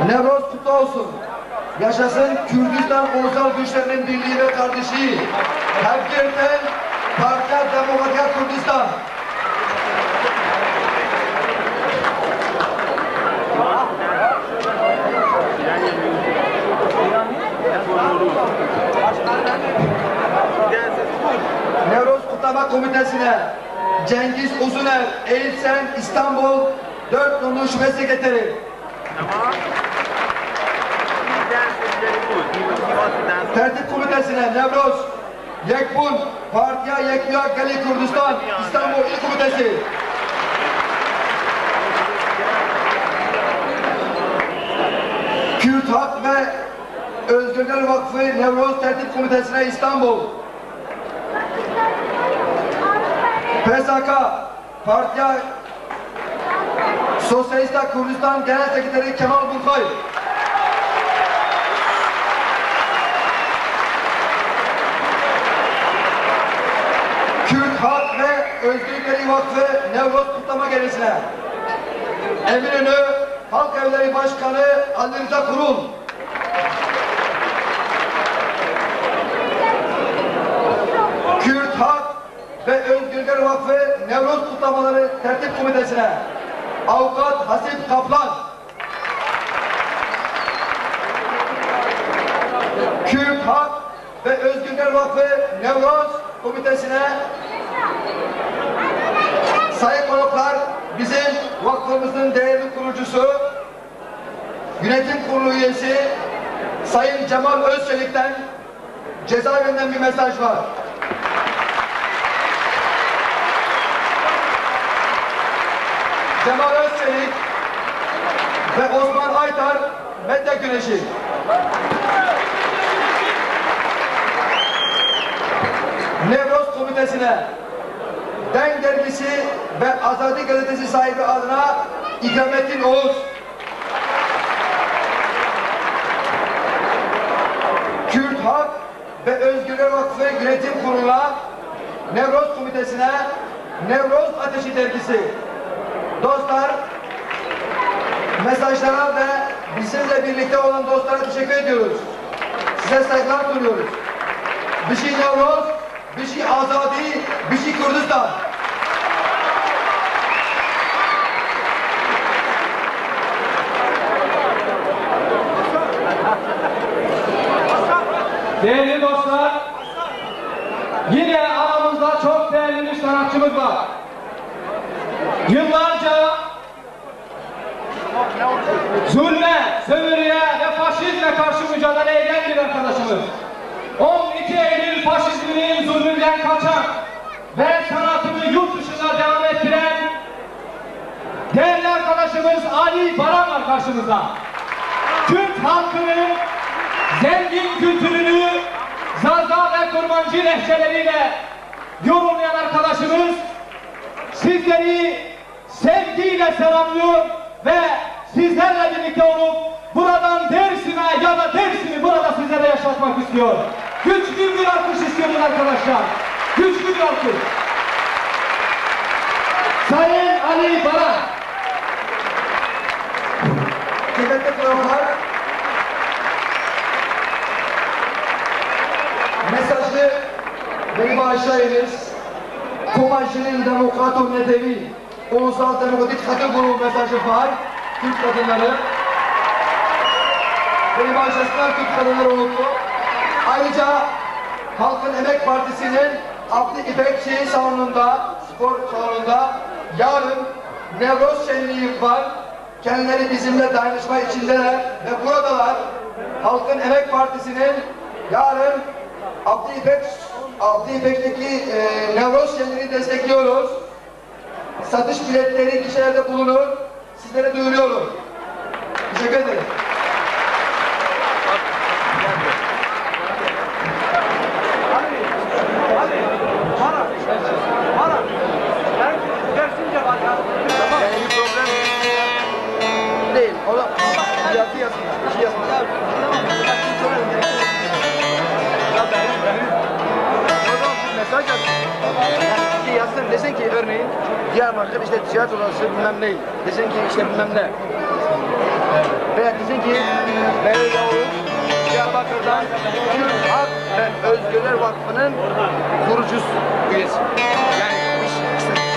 Nevroz kutlu olsun. Yaşasın Kürdistan Ulusal Güçlerinin Birliği ve Kardeşliği. Herkese Partiya Demokratiya Kürdistan. Nevroz Kutlama Komitesi'ne Cengiz Uzuner, Eğilsen, İstanbul 4 nolu şube sekreteri. Tertip Komitesi'ne Nevroz Yekbun, Partiya Yekbiya Gali Kürdistan, İstanbul İl Komitesi. Kürt Hak ve Özgürler Vakfı Nevroz Tertip Komitesi'ne İstanbul. PSK, Partiya Sosyalista Kürdistan Genel Sekreteri Kemal Bulkay. Kürt Hak ve Özgürler Vakfı Nevroz Kutlama Gecesi'ne Eminönü Halk Evleri Başkanı Ali Rıza Kurul. Kürt Hak ve Özgürler Vakfı Nevroz Kutlamaları Tertip Komitesi'ne Avukat Hasip Kaplan. Kürt Hak ve Özgürler Vakfı Nevroz Komitesi'ne sayın konuklar, bizim vakfımızın değerli kurucusu, yönetim kurulu üyesi Sayın Cemal Özçelik'ten cezaevinden bir mesaj var. Cemal Özçelik ve Osman Aytar medya güneşi. Nevroz Komitesi'ne Den Dergisi ve Azadi Gazetesi sahibi adına İkramettin Oğuz. Kürt Hak ve Özgürler Vakfı Yönetim Kurulu'na Nevroz Komitesi'ne Nevroz Ateşi Dergisi. Dostlar, mesajlara ve bizimle birlikte olan dostlara teşekkür ediyoruz. Size saygılar sunuyoruz. Bir şey Nevroz, bir şey Azadi, bir şey Kürdistan. Değerli dostlar, yine aramızda çok değerli bir sanatçımız var. Yıllarca zulme, sömürüye ve faşizme karşı mücadele eden bir arkadaşımız. 12 Eylül faşizminin zulmünden kaçan ve sanatını yurt dışında devam ettiren değerli arkadaşımız Ali Baran var karşımızda. Kürt halkının zengin kültürünü Zaza ve Kurmancı lehçeleriyle yorumlayan arkadaşımız sizleri sevgiyle selamlıyor ve sizlerle birlikte olup buradan Dersim'e ya da Dersim'i burada sizlere yaşatmak istiyor. Güçlü bir alkış istiyoruz arkadaşlar. Güçlü bir alkış. Sayın Ali Baran. Kıymetli konuklar, mesajı beni bağışlayınız. Kumaşı'nın Demokratör Nedevi Ulusal Demokratik Kadın Grubu mesajı var. Türk kadınları. Beni bağışlasınlar, Türk kadınları unuttu. Ayrıca Halkın Emek Partisi'nin Abdi İpekçi salonunda, spor salonunda yarın Nevroz şenliği var. Kendileri bizimle dayanışma içindeler ve buradalar. Halkın Emek Partisi'nin yarın Abdi İpek'teki Nevroz şenliğini destekliyoruz. Satış biletleri kişilerde bulunur. Sizlere duyuruyorum. Teşekkür ederim. Değil. O da yazı yazın. İşi yazın. Mesaj yazın. İşi yazsın. Desin ki örneğin Diyarbakır işte ticaret odası bilmem ne. Desin ki işte bilmem ne. Veya diyeceksin ki Beyoğlu Diyarbakır'dan Türk Halk ve Özgürler Vakfı'nın kurucusu üyesi. Yani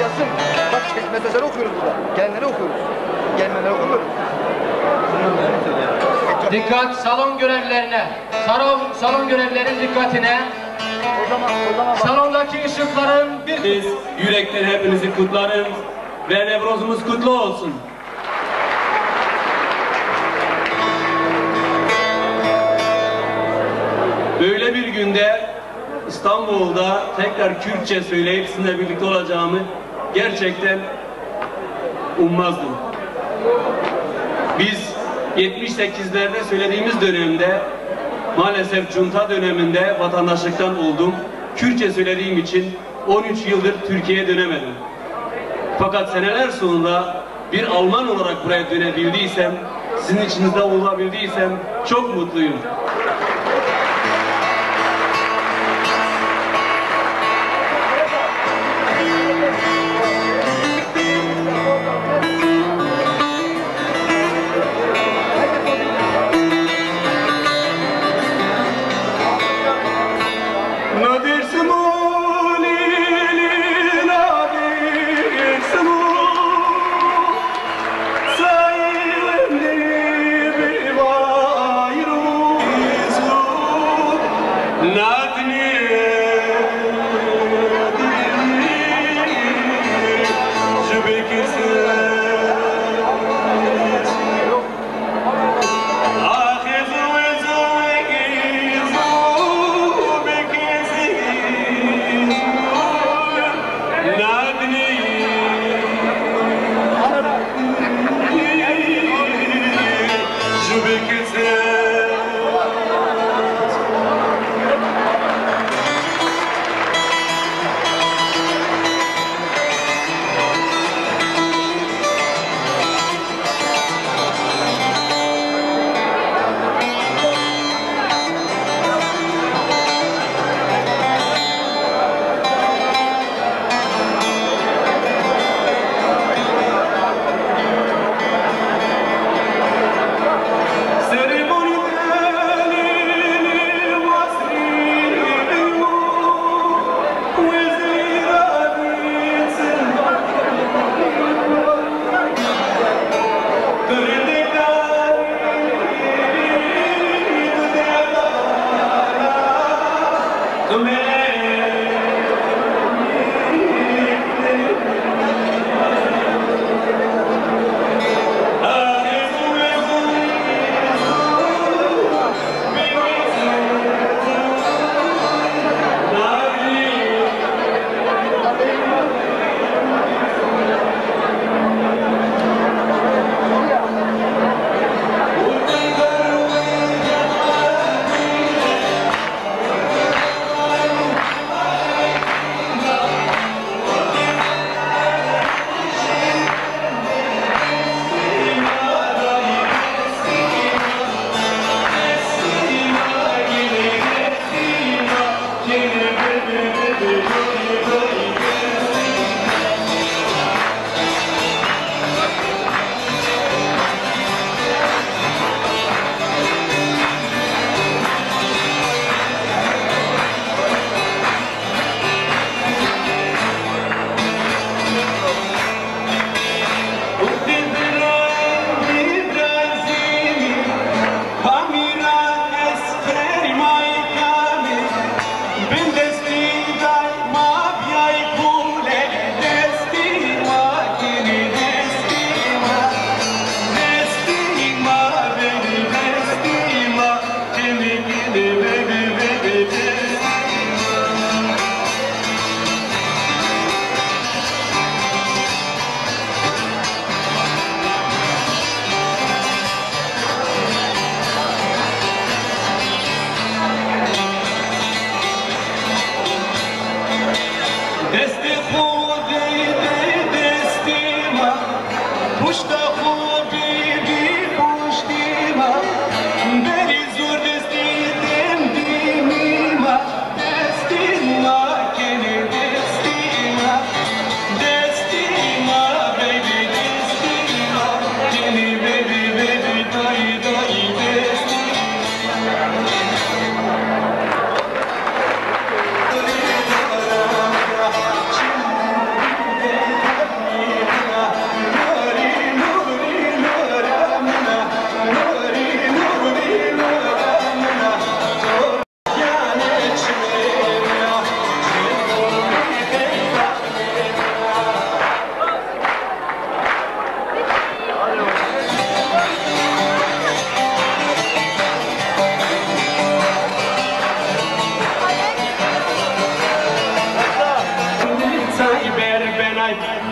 yazın bak mesajları okuyoruz burada. Gelenleri okuyoruz. Gelmeleri okumuyoruz. Dikkat salon görevlilerine. Salon görevlilerin dikkatine. O zaman Salondaki ışıkların Biz yürekten hepinizi kutlarım ve Nevrozumuz kutlu olsun. Böyle bir günde İstanbul'da tekrar Kürtçe söyleyip sizinle birlikte olacağımı gerçekten ummazdım. Biz 78'lerde söylediğimiz dönemde maalesef junta döneminde vatandaşlıktan oldum. Kürtçe söylediğim için 13 yıldır Türkiye'ye dönemedim. Fakat seneler sonra bir Alman olarak buraya dönebildiysem, sizin içinizde olabildiysem çok mutluyum. Ceremony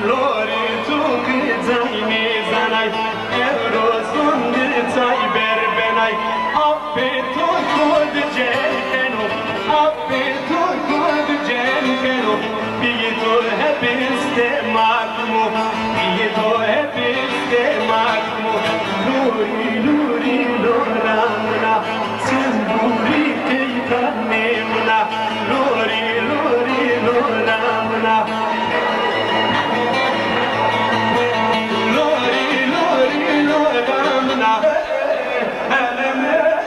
لوری تو قیزای میزنای امروزون دیتای بر بنای آبی تو خود جل کنو آبی تو خود جل کنو بی تو hep istemagmo بی تو hep istemagmo لوری لوری لورامنا sen luri keytannemna luri luri luramna luri luri luramna eleme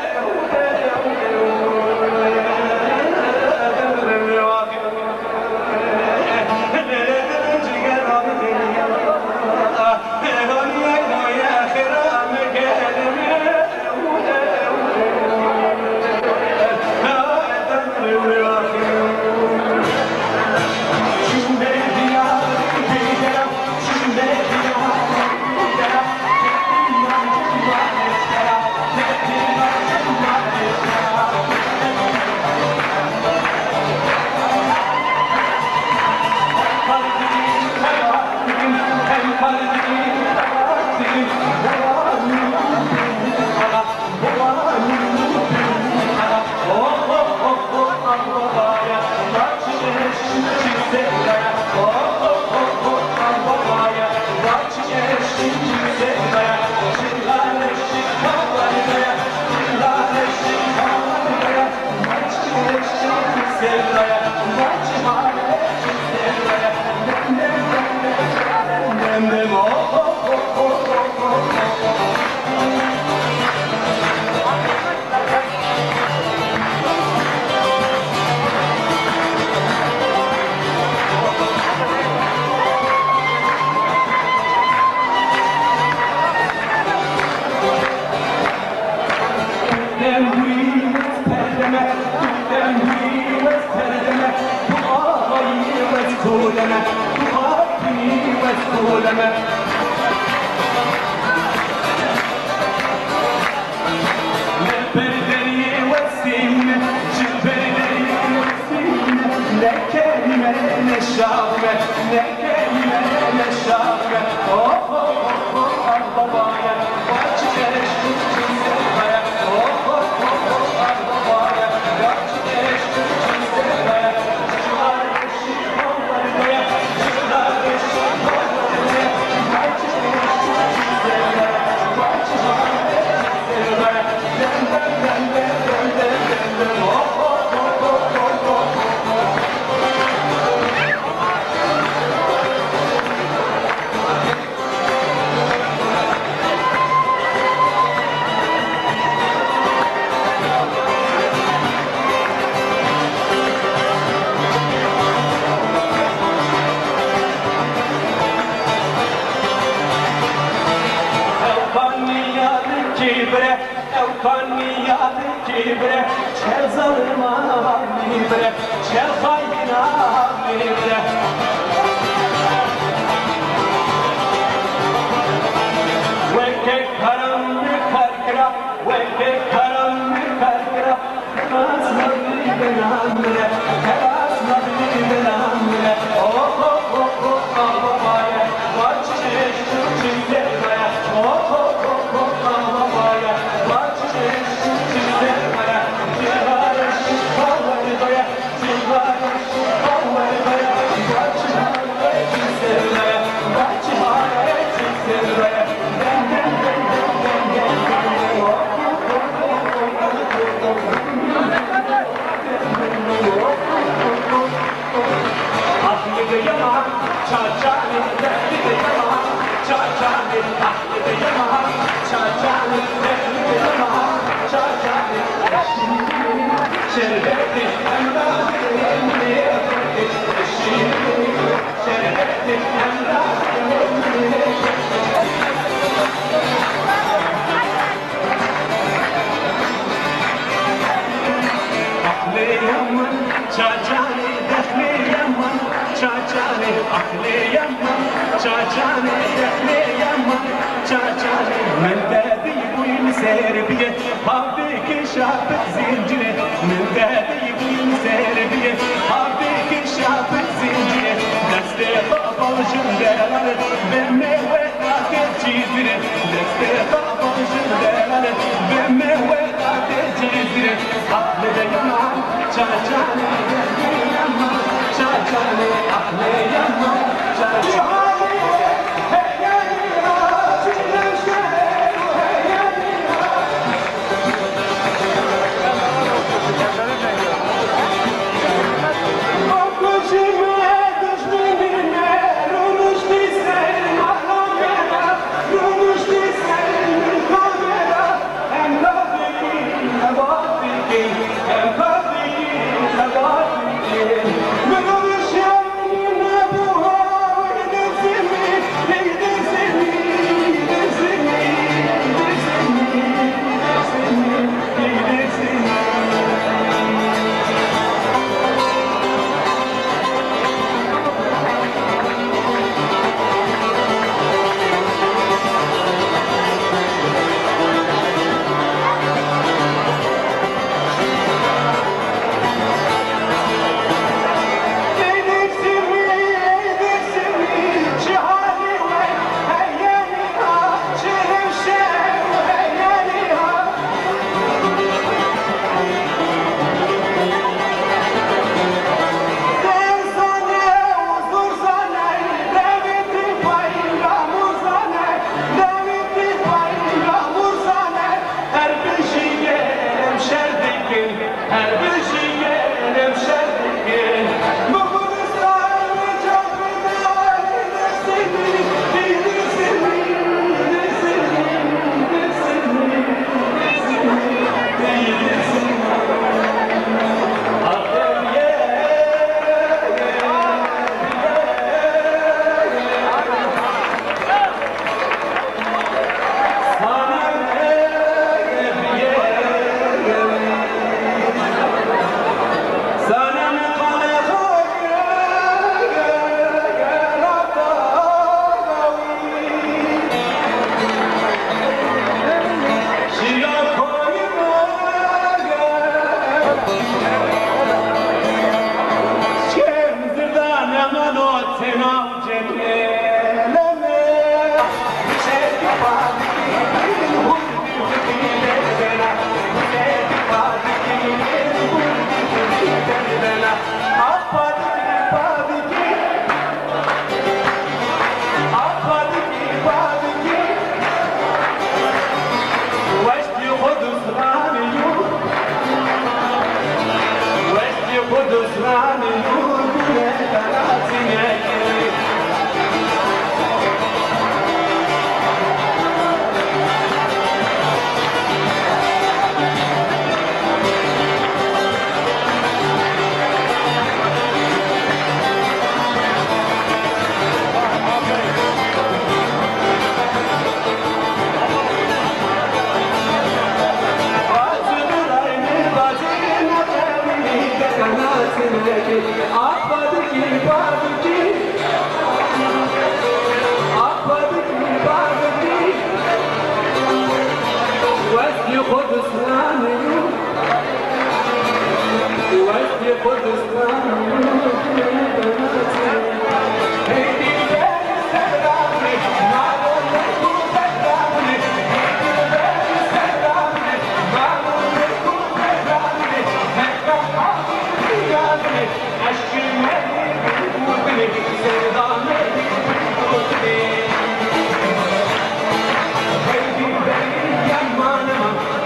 Alışın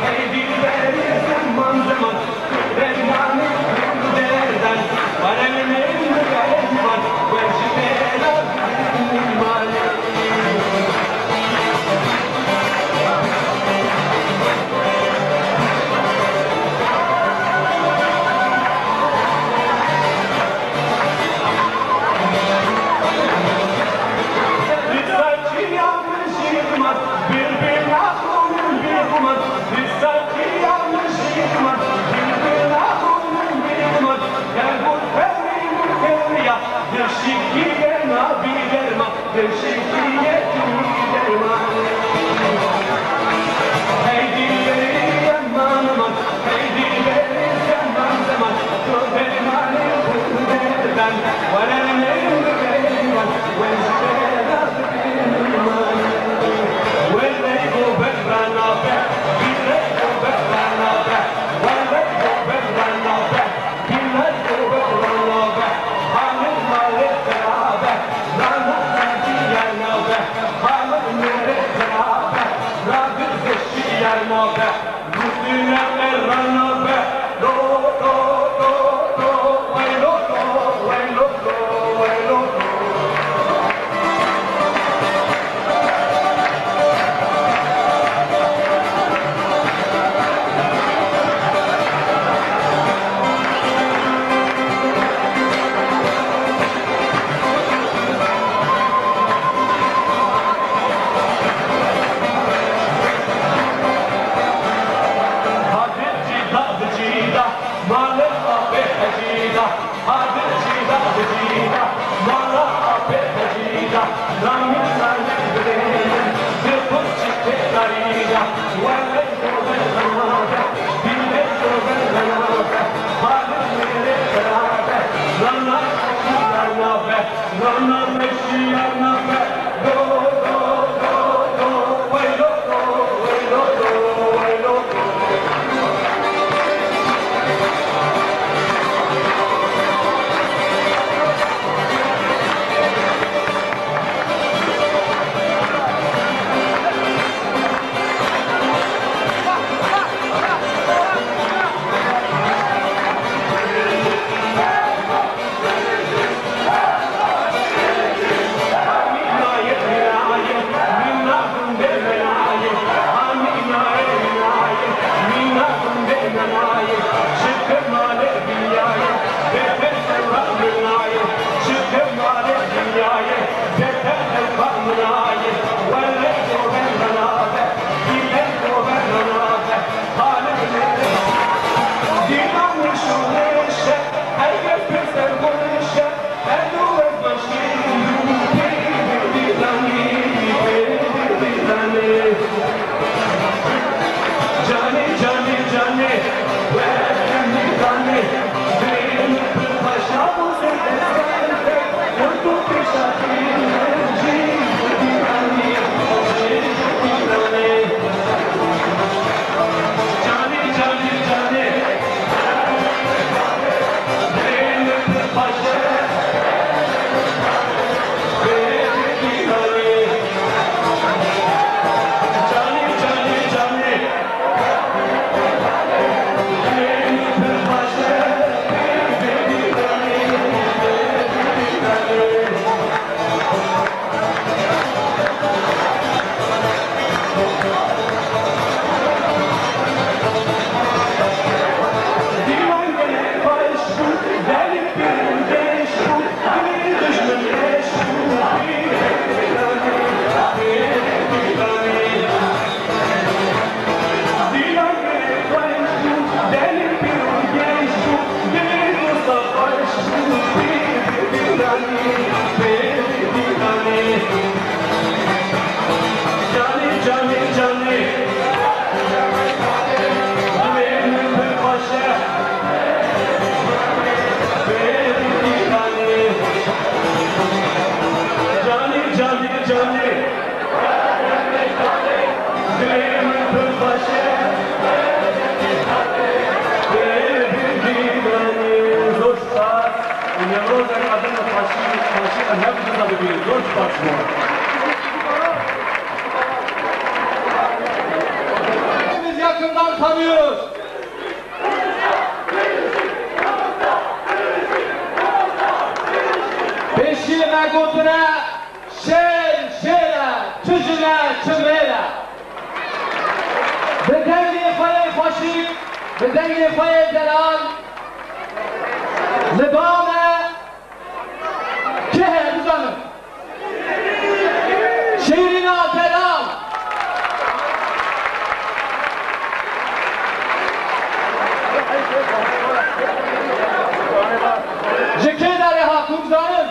Hey, Biz yakından tanıyoruz. Beşi megotuna şere, tüzüne, tümele. Bedenli faye faşik, bedenli faye delal, lebame, kehe düzenli. Şehrina delal. Jeke dareha kumzanım.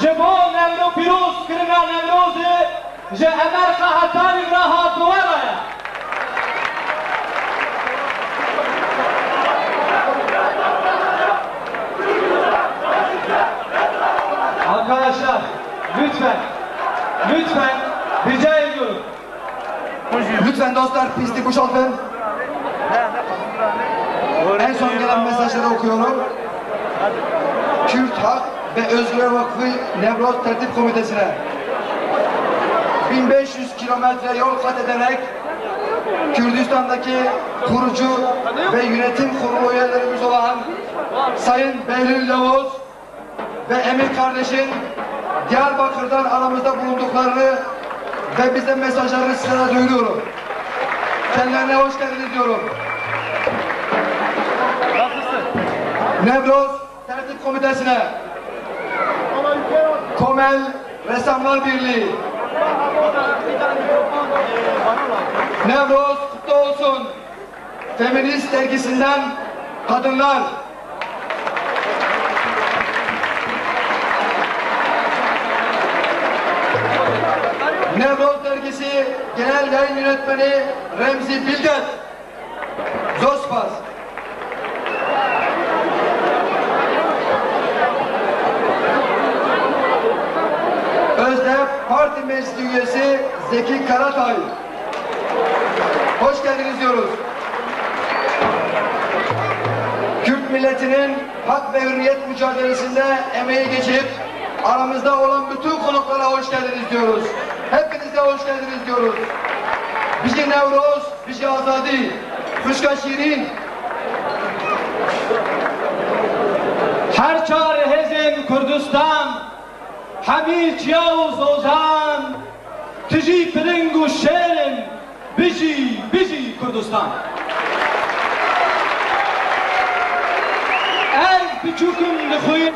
Jebo nemro piroz kırına nemrozi. Je emerka hatani rahat duvaraya. Arkadaşlar lütfen rica ediyorum. Lütfen dostlar pisti boşaltın. En son gelen mesajları okuyorum. Kürt Hak ve Özgürler Vakfı Nevroz Tertip Komitesi'ne 1500 kilometre yol kat ederek Kürdistan'daki kurucu ve yönetim kurulu üyelerimiz olan Sayın Behlül Yavuz ve Emir kardeşin Diyarbakır'dan aramızda bulunduklarını ve bize mesajlarını sizlere duyuruyorum. Kendilerine hoş geldiniz diyorum. Nevroz Tertip Komitesi'ne, Komel Ressamlar Birliği, Nevroz kutlu olsun. Feminist dergisinden kadınlar, Nevroz dergisi genel yayın yönetmeni Remzi Bilget, Zospas, Özdep Parti Meclisi üyesi Zeki Karatay, hoş geldiniz diyoruz. Kürt milletinin hak ve hürriyet mücadelesinde emeği geçip aramızda olan bütün konuklara hoş geldiniz diyoruz. Hepinize hoş geldiniz diyoruz. Bizi Nevroz, bizi azadi, Kuşka Şirin. Her çare hezin Kürdistan, Hamid Yavuz Ozan, Tiji Piringu Şerin, Bici Kürdistan. Ez biçukum dixuyim.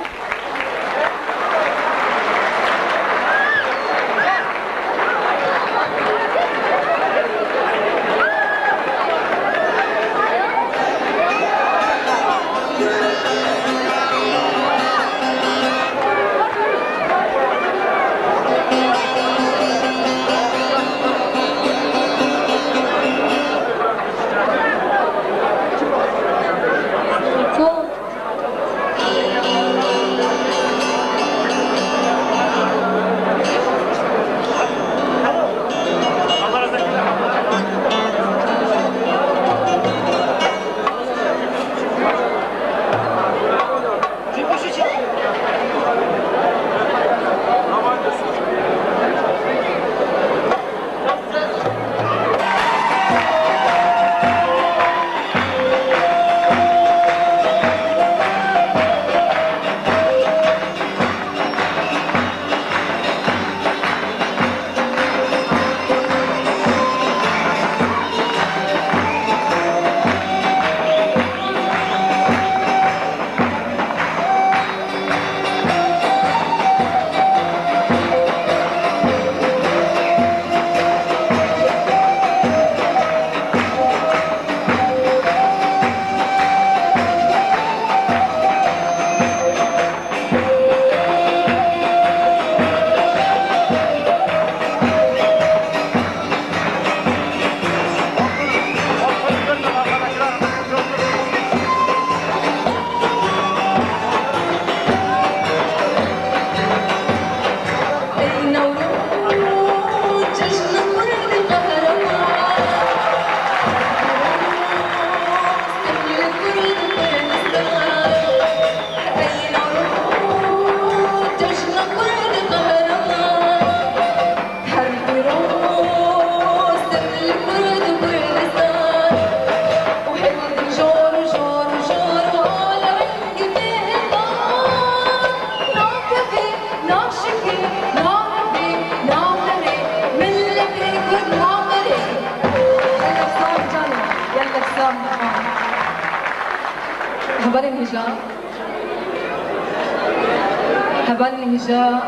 هبالن هجا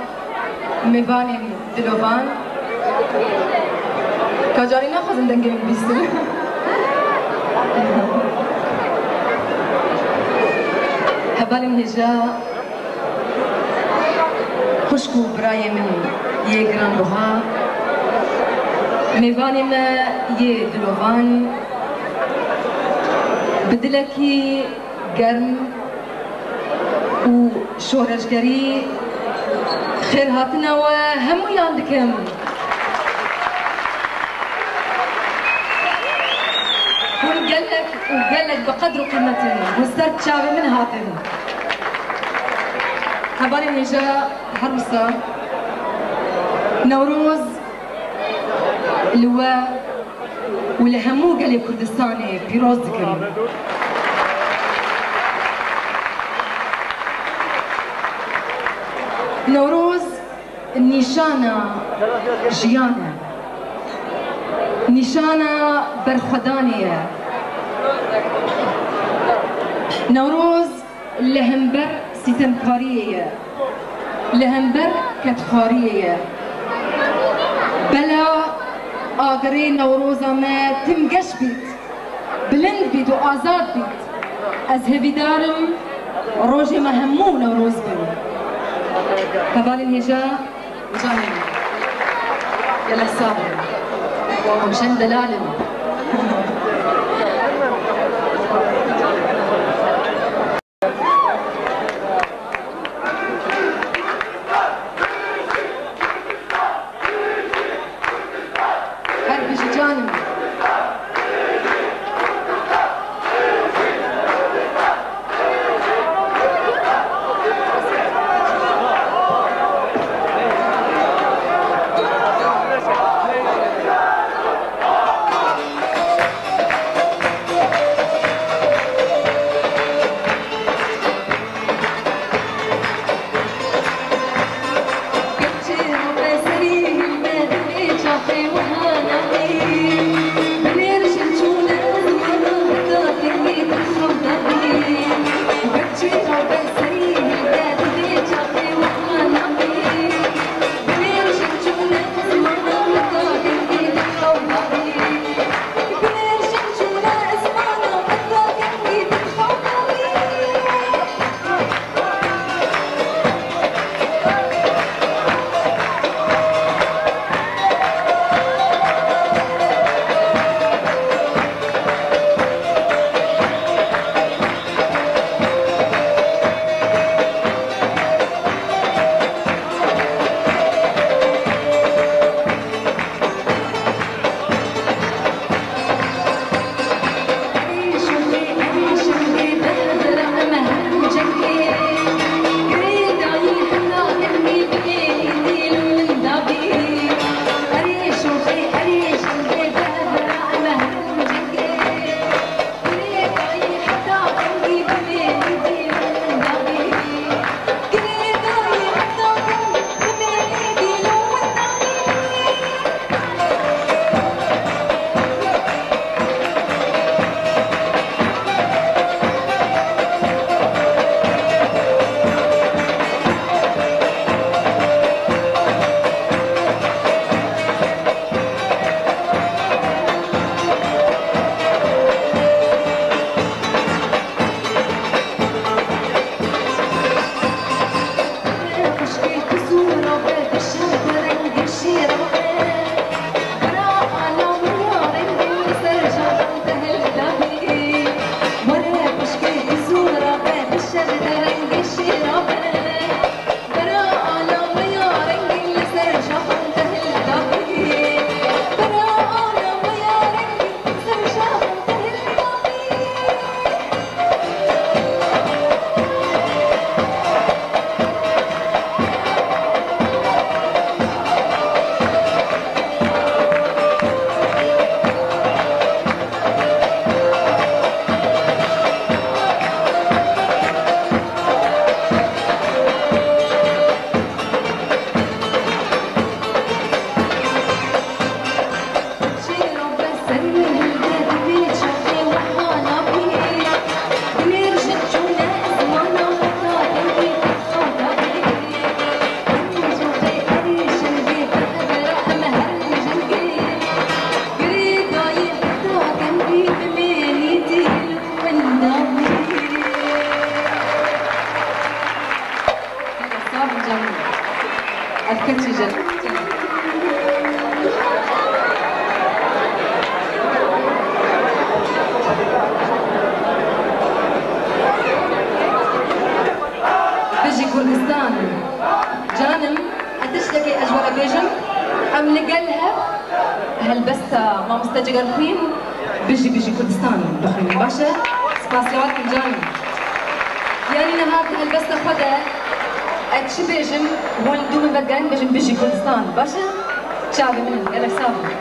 میوانیم دلوان کجاری نخوازم دنگه من بیستو هبالن هجا خوشکو برای من یه گران روها میوانیم یه دلوان بدلکی گرم و شهرشگری خیر هاتنا و همو یاندکم وقالك بقدر قيمتهم وسترت شعبي من هاتن هبالي نجا حرصة نوروز اللواء ولهمو قال كردستاني بيروز دكري نوروز نشانة جيانة نشانة برخدانية نوروز لهمبر ستمكارية لهمبر كتخارية بلا آقري نوروزا ما تمقش بيت بلند بيت وآزاد بيت أزهبي دارم روجي مهمو نوروز بيت كفال الهجاء جانب يلا الصابر ومشان دلالم بيجي كردستان بخير باشا سباسيات الجاني يعني نهار هالبسة خدا اتشي بيجم هون دوم بدقان بيجم بيجي كردستان باشا شعبي من قالك صافي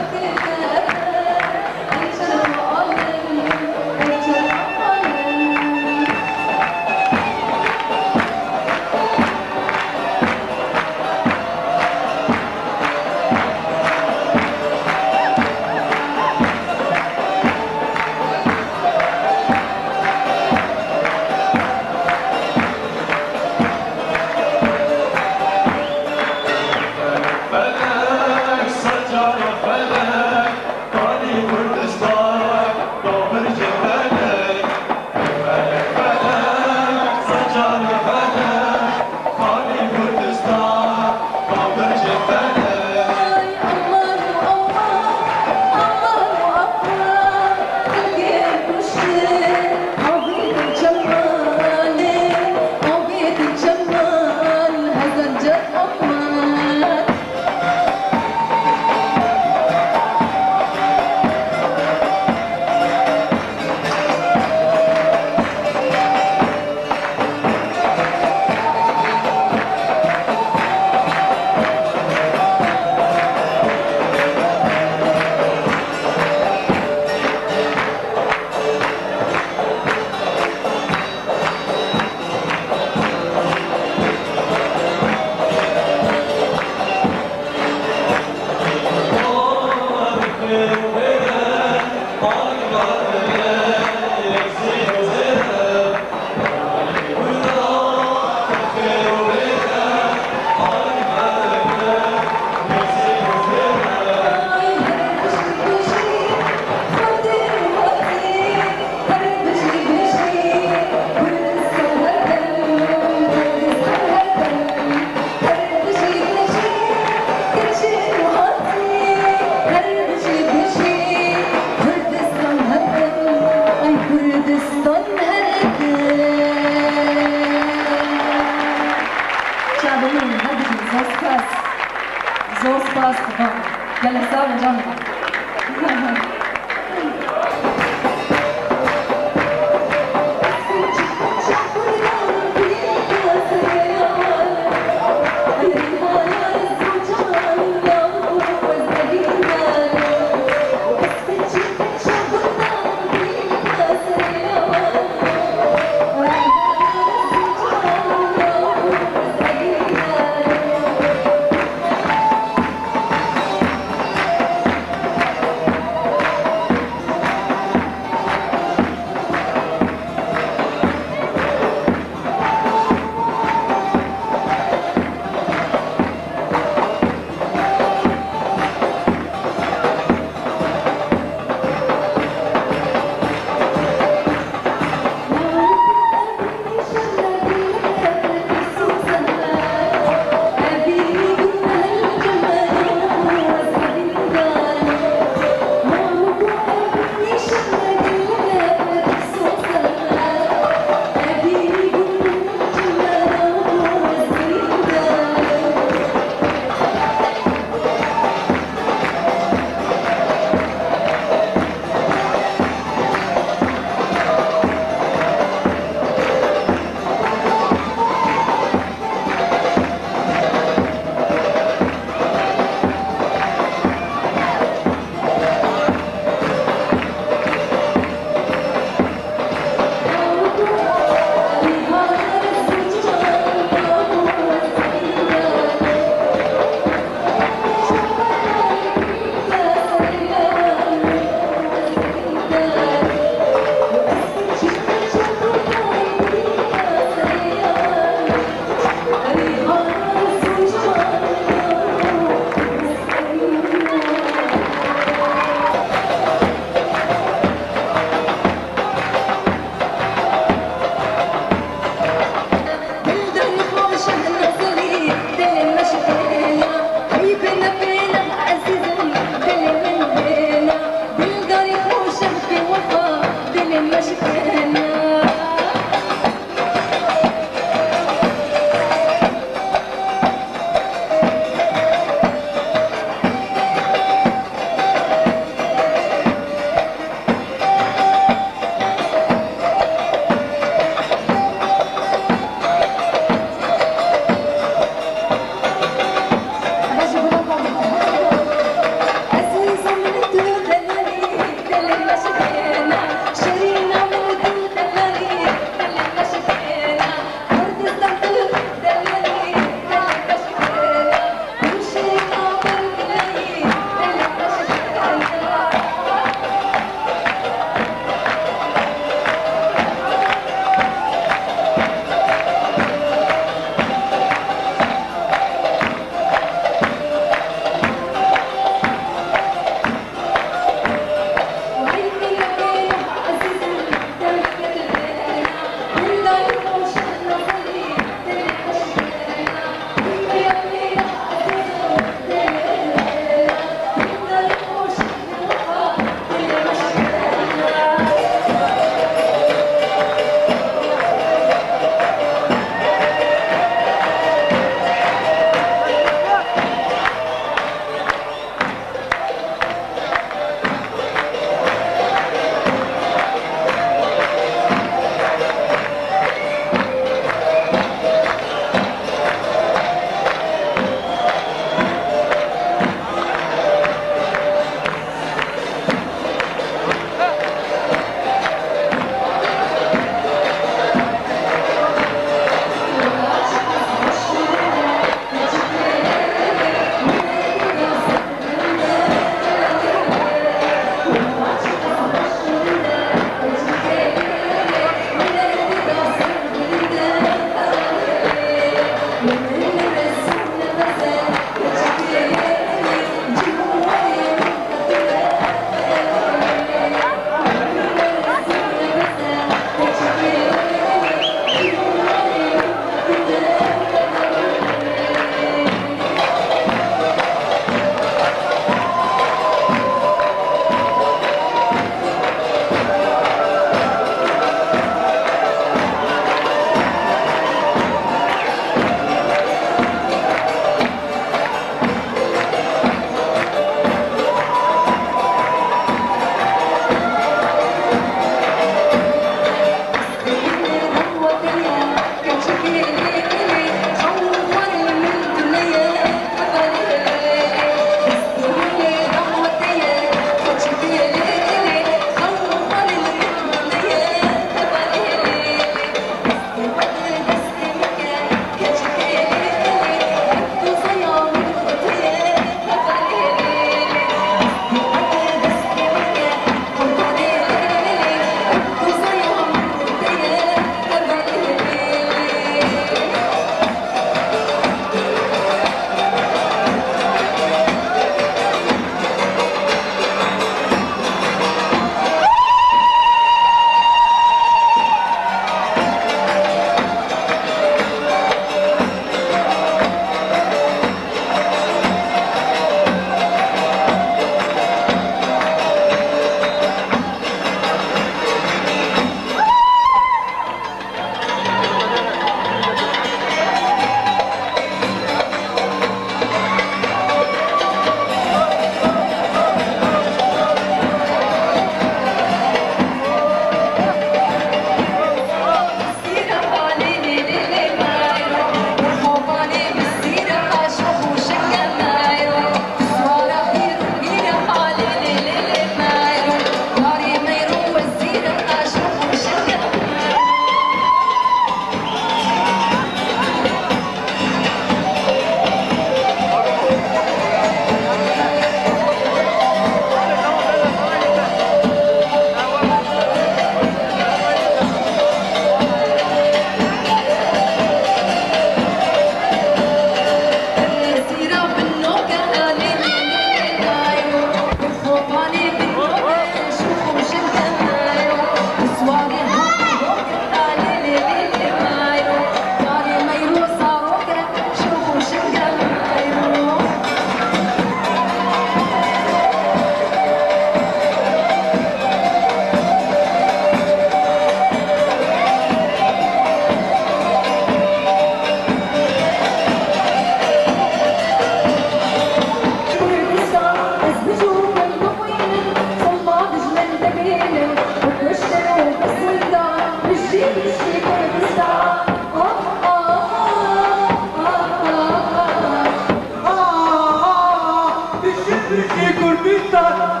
dişi Kurdistan,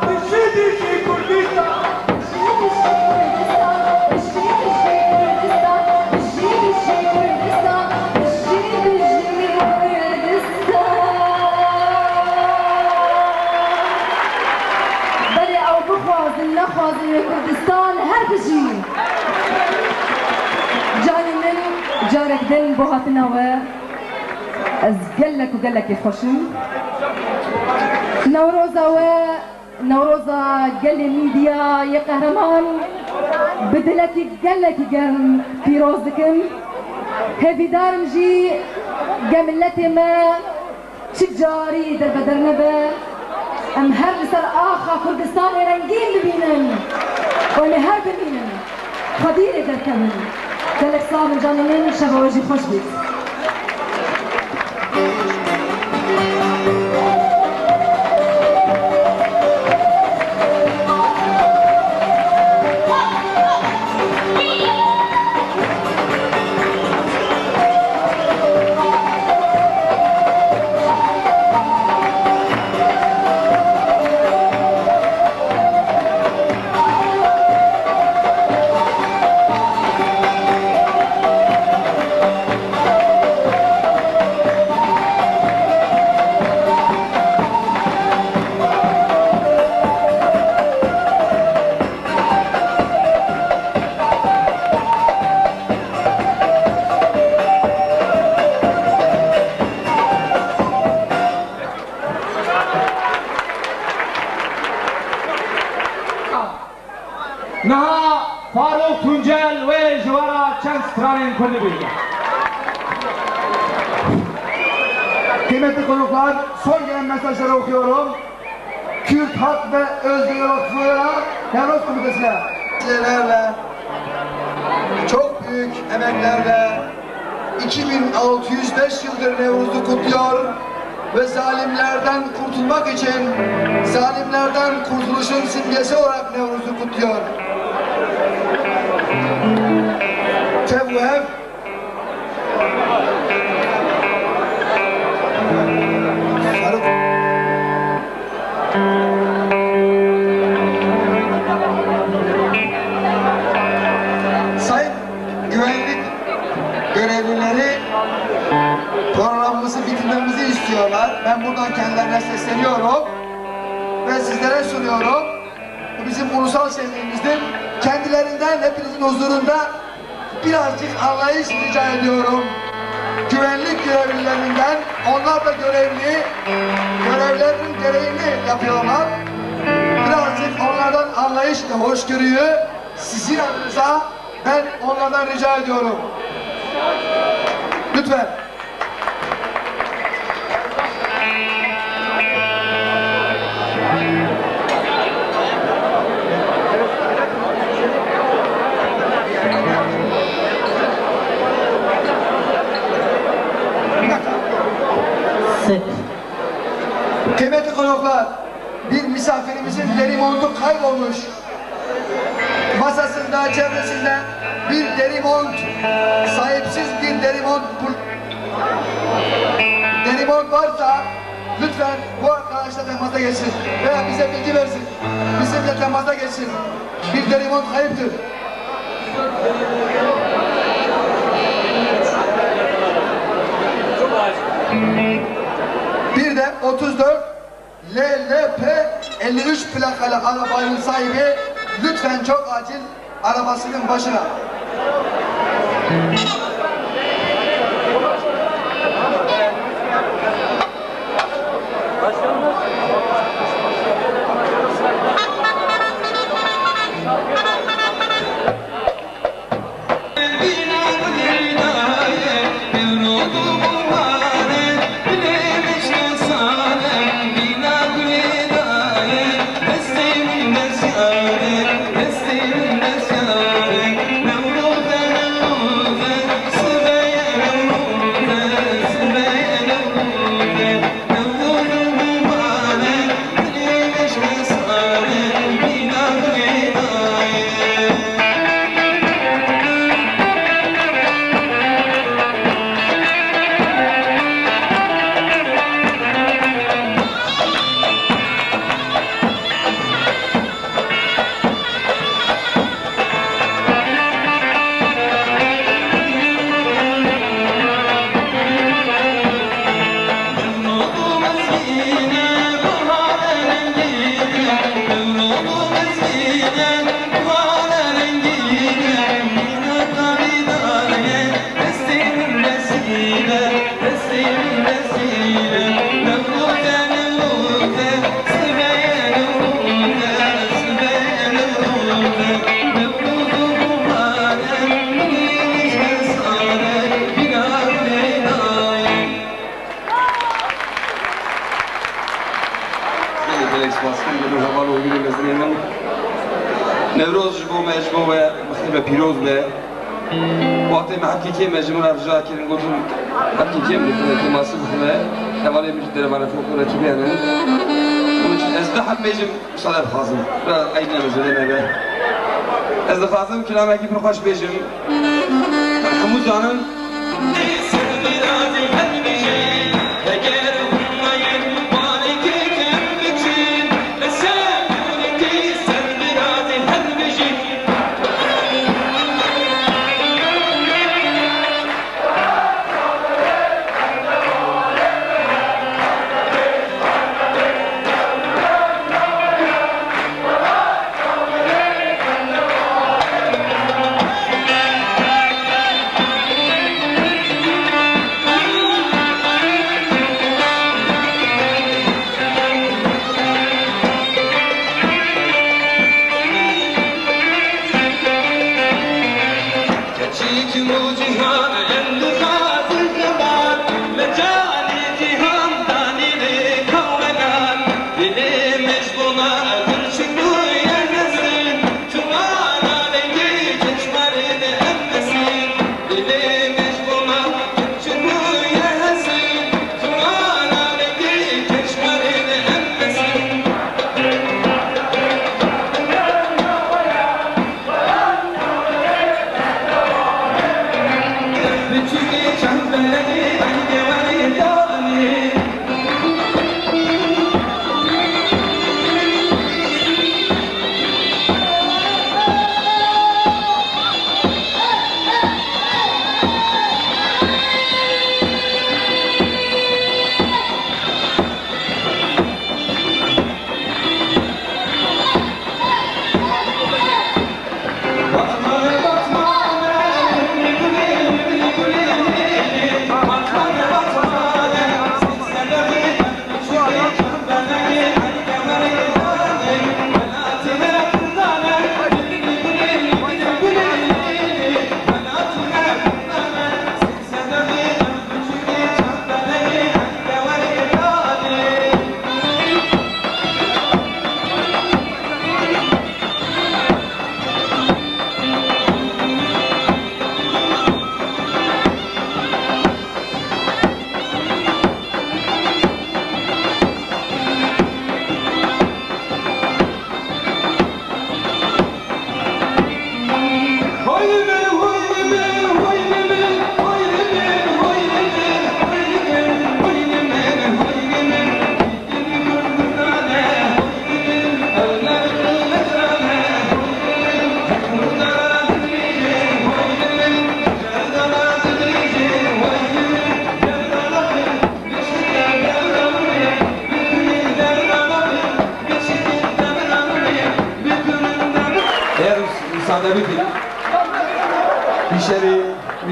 dişi Kurdistan. نخوازن کردستان هر بجی جانی من جارك دل بو هاتنا و از قلك وقلك خوشم نوروزا قل ميديا يا قهرمان بدلك قلك قرن بيروز دكم هفي دارم جي قملتي ما شجاري در بدر نبا ام هر لسر آخا كردستان رنگين ببينن وانا هر ببينن خديري در كمن دلك صامن جاني من شبه وجي خوش بيت Naha Faruk Tuncel ve Jivara çend stranên Kurdî bêje. Kıymetli konuklar, son gelen mesajları okuyorum. Kürt Halk ve Özgürlük Vakfı'na, Nevroz Komitesi'ne. Sizlerle, çok büyük emeklerle 2605 yıldır Nevruz'u kutluyor ve zalimlerden kurtulmak için, zalimlerden kurtuluşun simgesi olarak Nevruz'u kutluyor. Tevuhev Sayın güvenlik görevlileri programımızı bitirmemizi istiyorlar. Ben buradan kendilerine sesleniyorum ve sizlere sunuyorum. Bu bizim ulusal şenliğimizdir. Kendilerinden hepinizin huzurunda birazcık anlayış rica ediyorum. Güvenlik görevlilerinden, onlar da görevlerinin gereğini yapıyorlar. Birazcık onlardan anlayış ve hoşgörüyü sizin adınıza ben onlardan rica ediyorum. Lütfen. Kıymetli konuklar, bir misafirimizin deri montu kaybolmuş. Masasında, çevresinde bir deri mont, sahipsiz bir deri mont varsa lütfen bu arkadaşla temasa geçsin veya bize bilgi versin. Bizimle temasa geçsin. Bir deri mont kayıptır. Bir de 34 LLP 53 plakalı arabanın sahibi lütfen çok acil arabasının başına. بلک سپاسیم به نوجوان و ویل نزدیکم نوروز جبو مجموع و بخیر پیروز به وقتی محکی که مجموع افجار کردن گفتم محکی که میکنه که ماسه بخونه اولی میشه در من فوق کنه بیانه اون از ده حد میجم صلاح خازم را اینا نزدیک نبی از ده خازم کلامه کی پرخوش بیجم همون زانم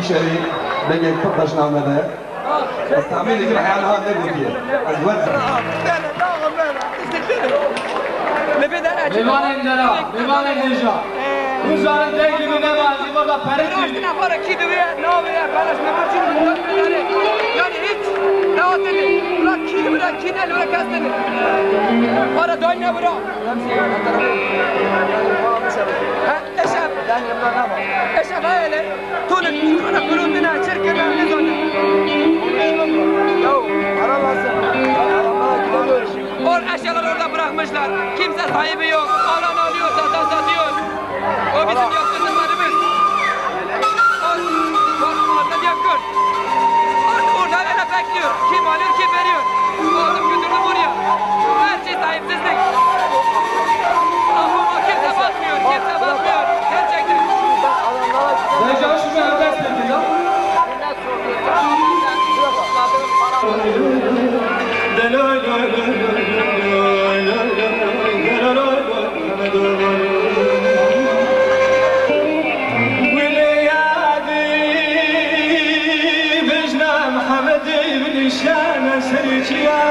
میشری بگه پرتش نامده از تعمیل دیگه حیان ها نبودیه از ورد میوان اینجا میوان اینجا روزان دیگه نمازی بابا پرچی نفر کی دویه ناویه پلش نمارچین میداره یعنی هیچ نهاتنی ولا کی دویه کی نه ولا کستنی ولا دای نبرا اشب هاله تون كلهم منها شركه نزونه اور eşyalar orada bırakmışlar. Kimse sahibi yok. Alan alıyor, satan satıyor. O bizim yaptırdıklarımız. Orada yakın. Orada öyle bekliyor. Kim alıyor, kim veriyor. Aldım götürdüm oraya. Her şey sahipsizlik. Ama kimse bakmıyor, kimse bakmıyor. Gerçekten. Deja şu bir haber dedi ya. محمد بن شان سريتيا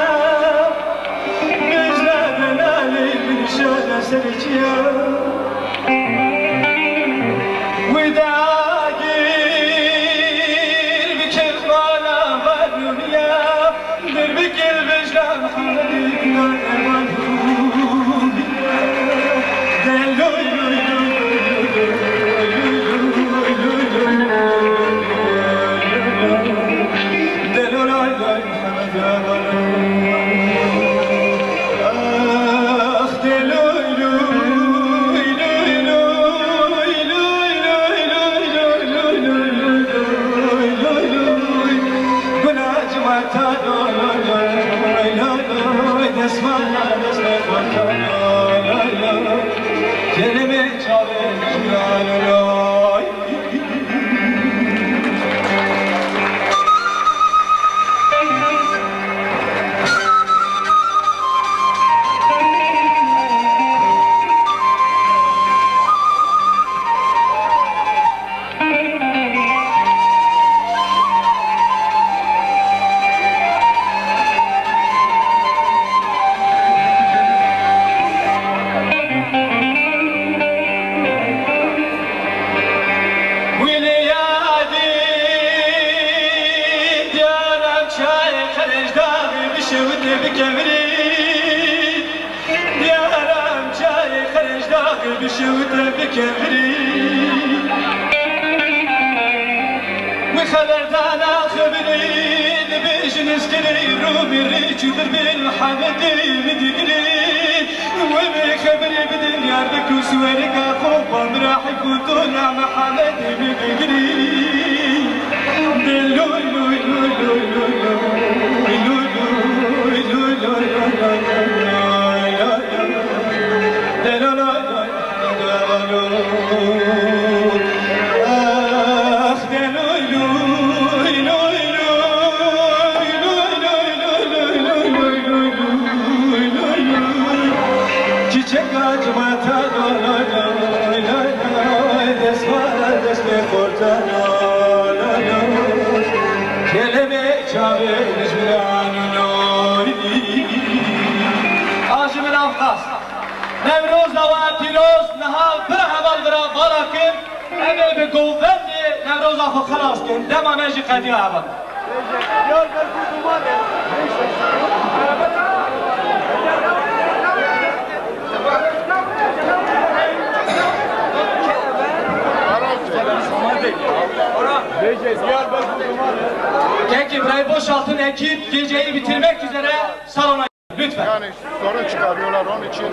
نوروز و پیروز نهال بر حوال برا بالا کن اما به گووند نوروز آخو خلاص کن دما نجی قدیم حوال Ekip burayı boşaltın, ekip geceyi bitirmek üzere salona lütfen. Yani sorun çıkarıyorlar onun için.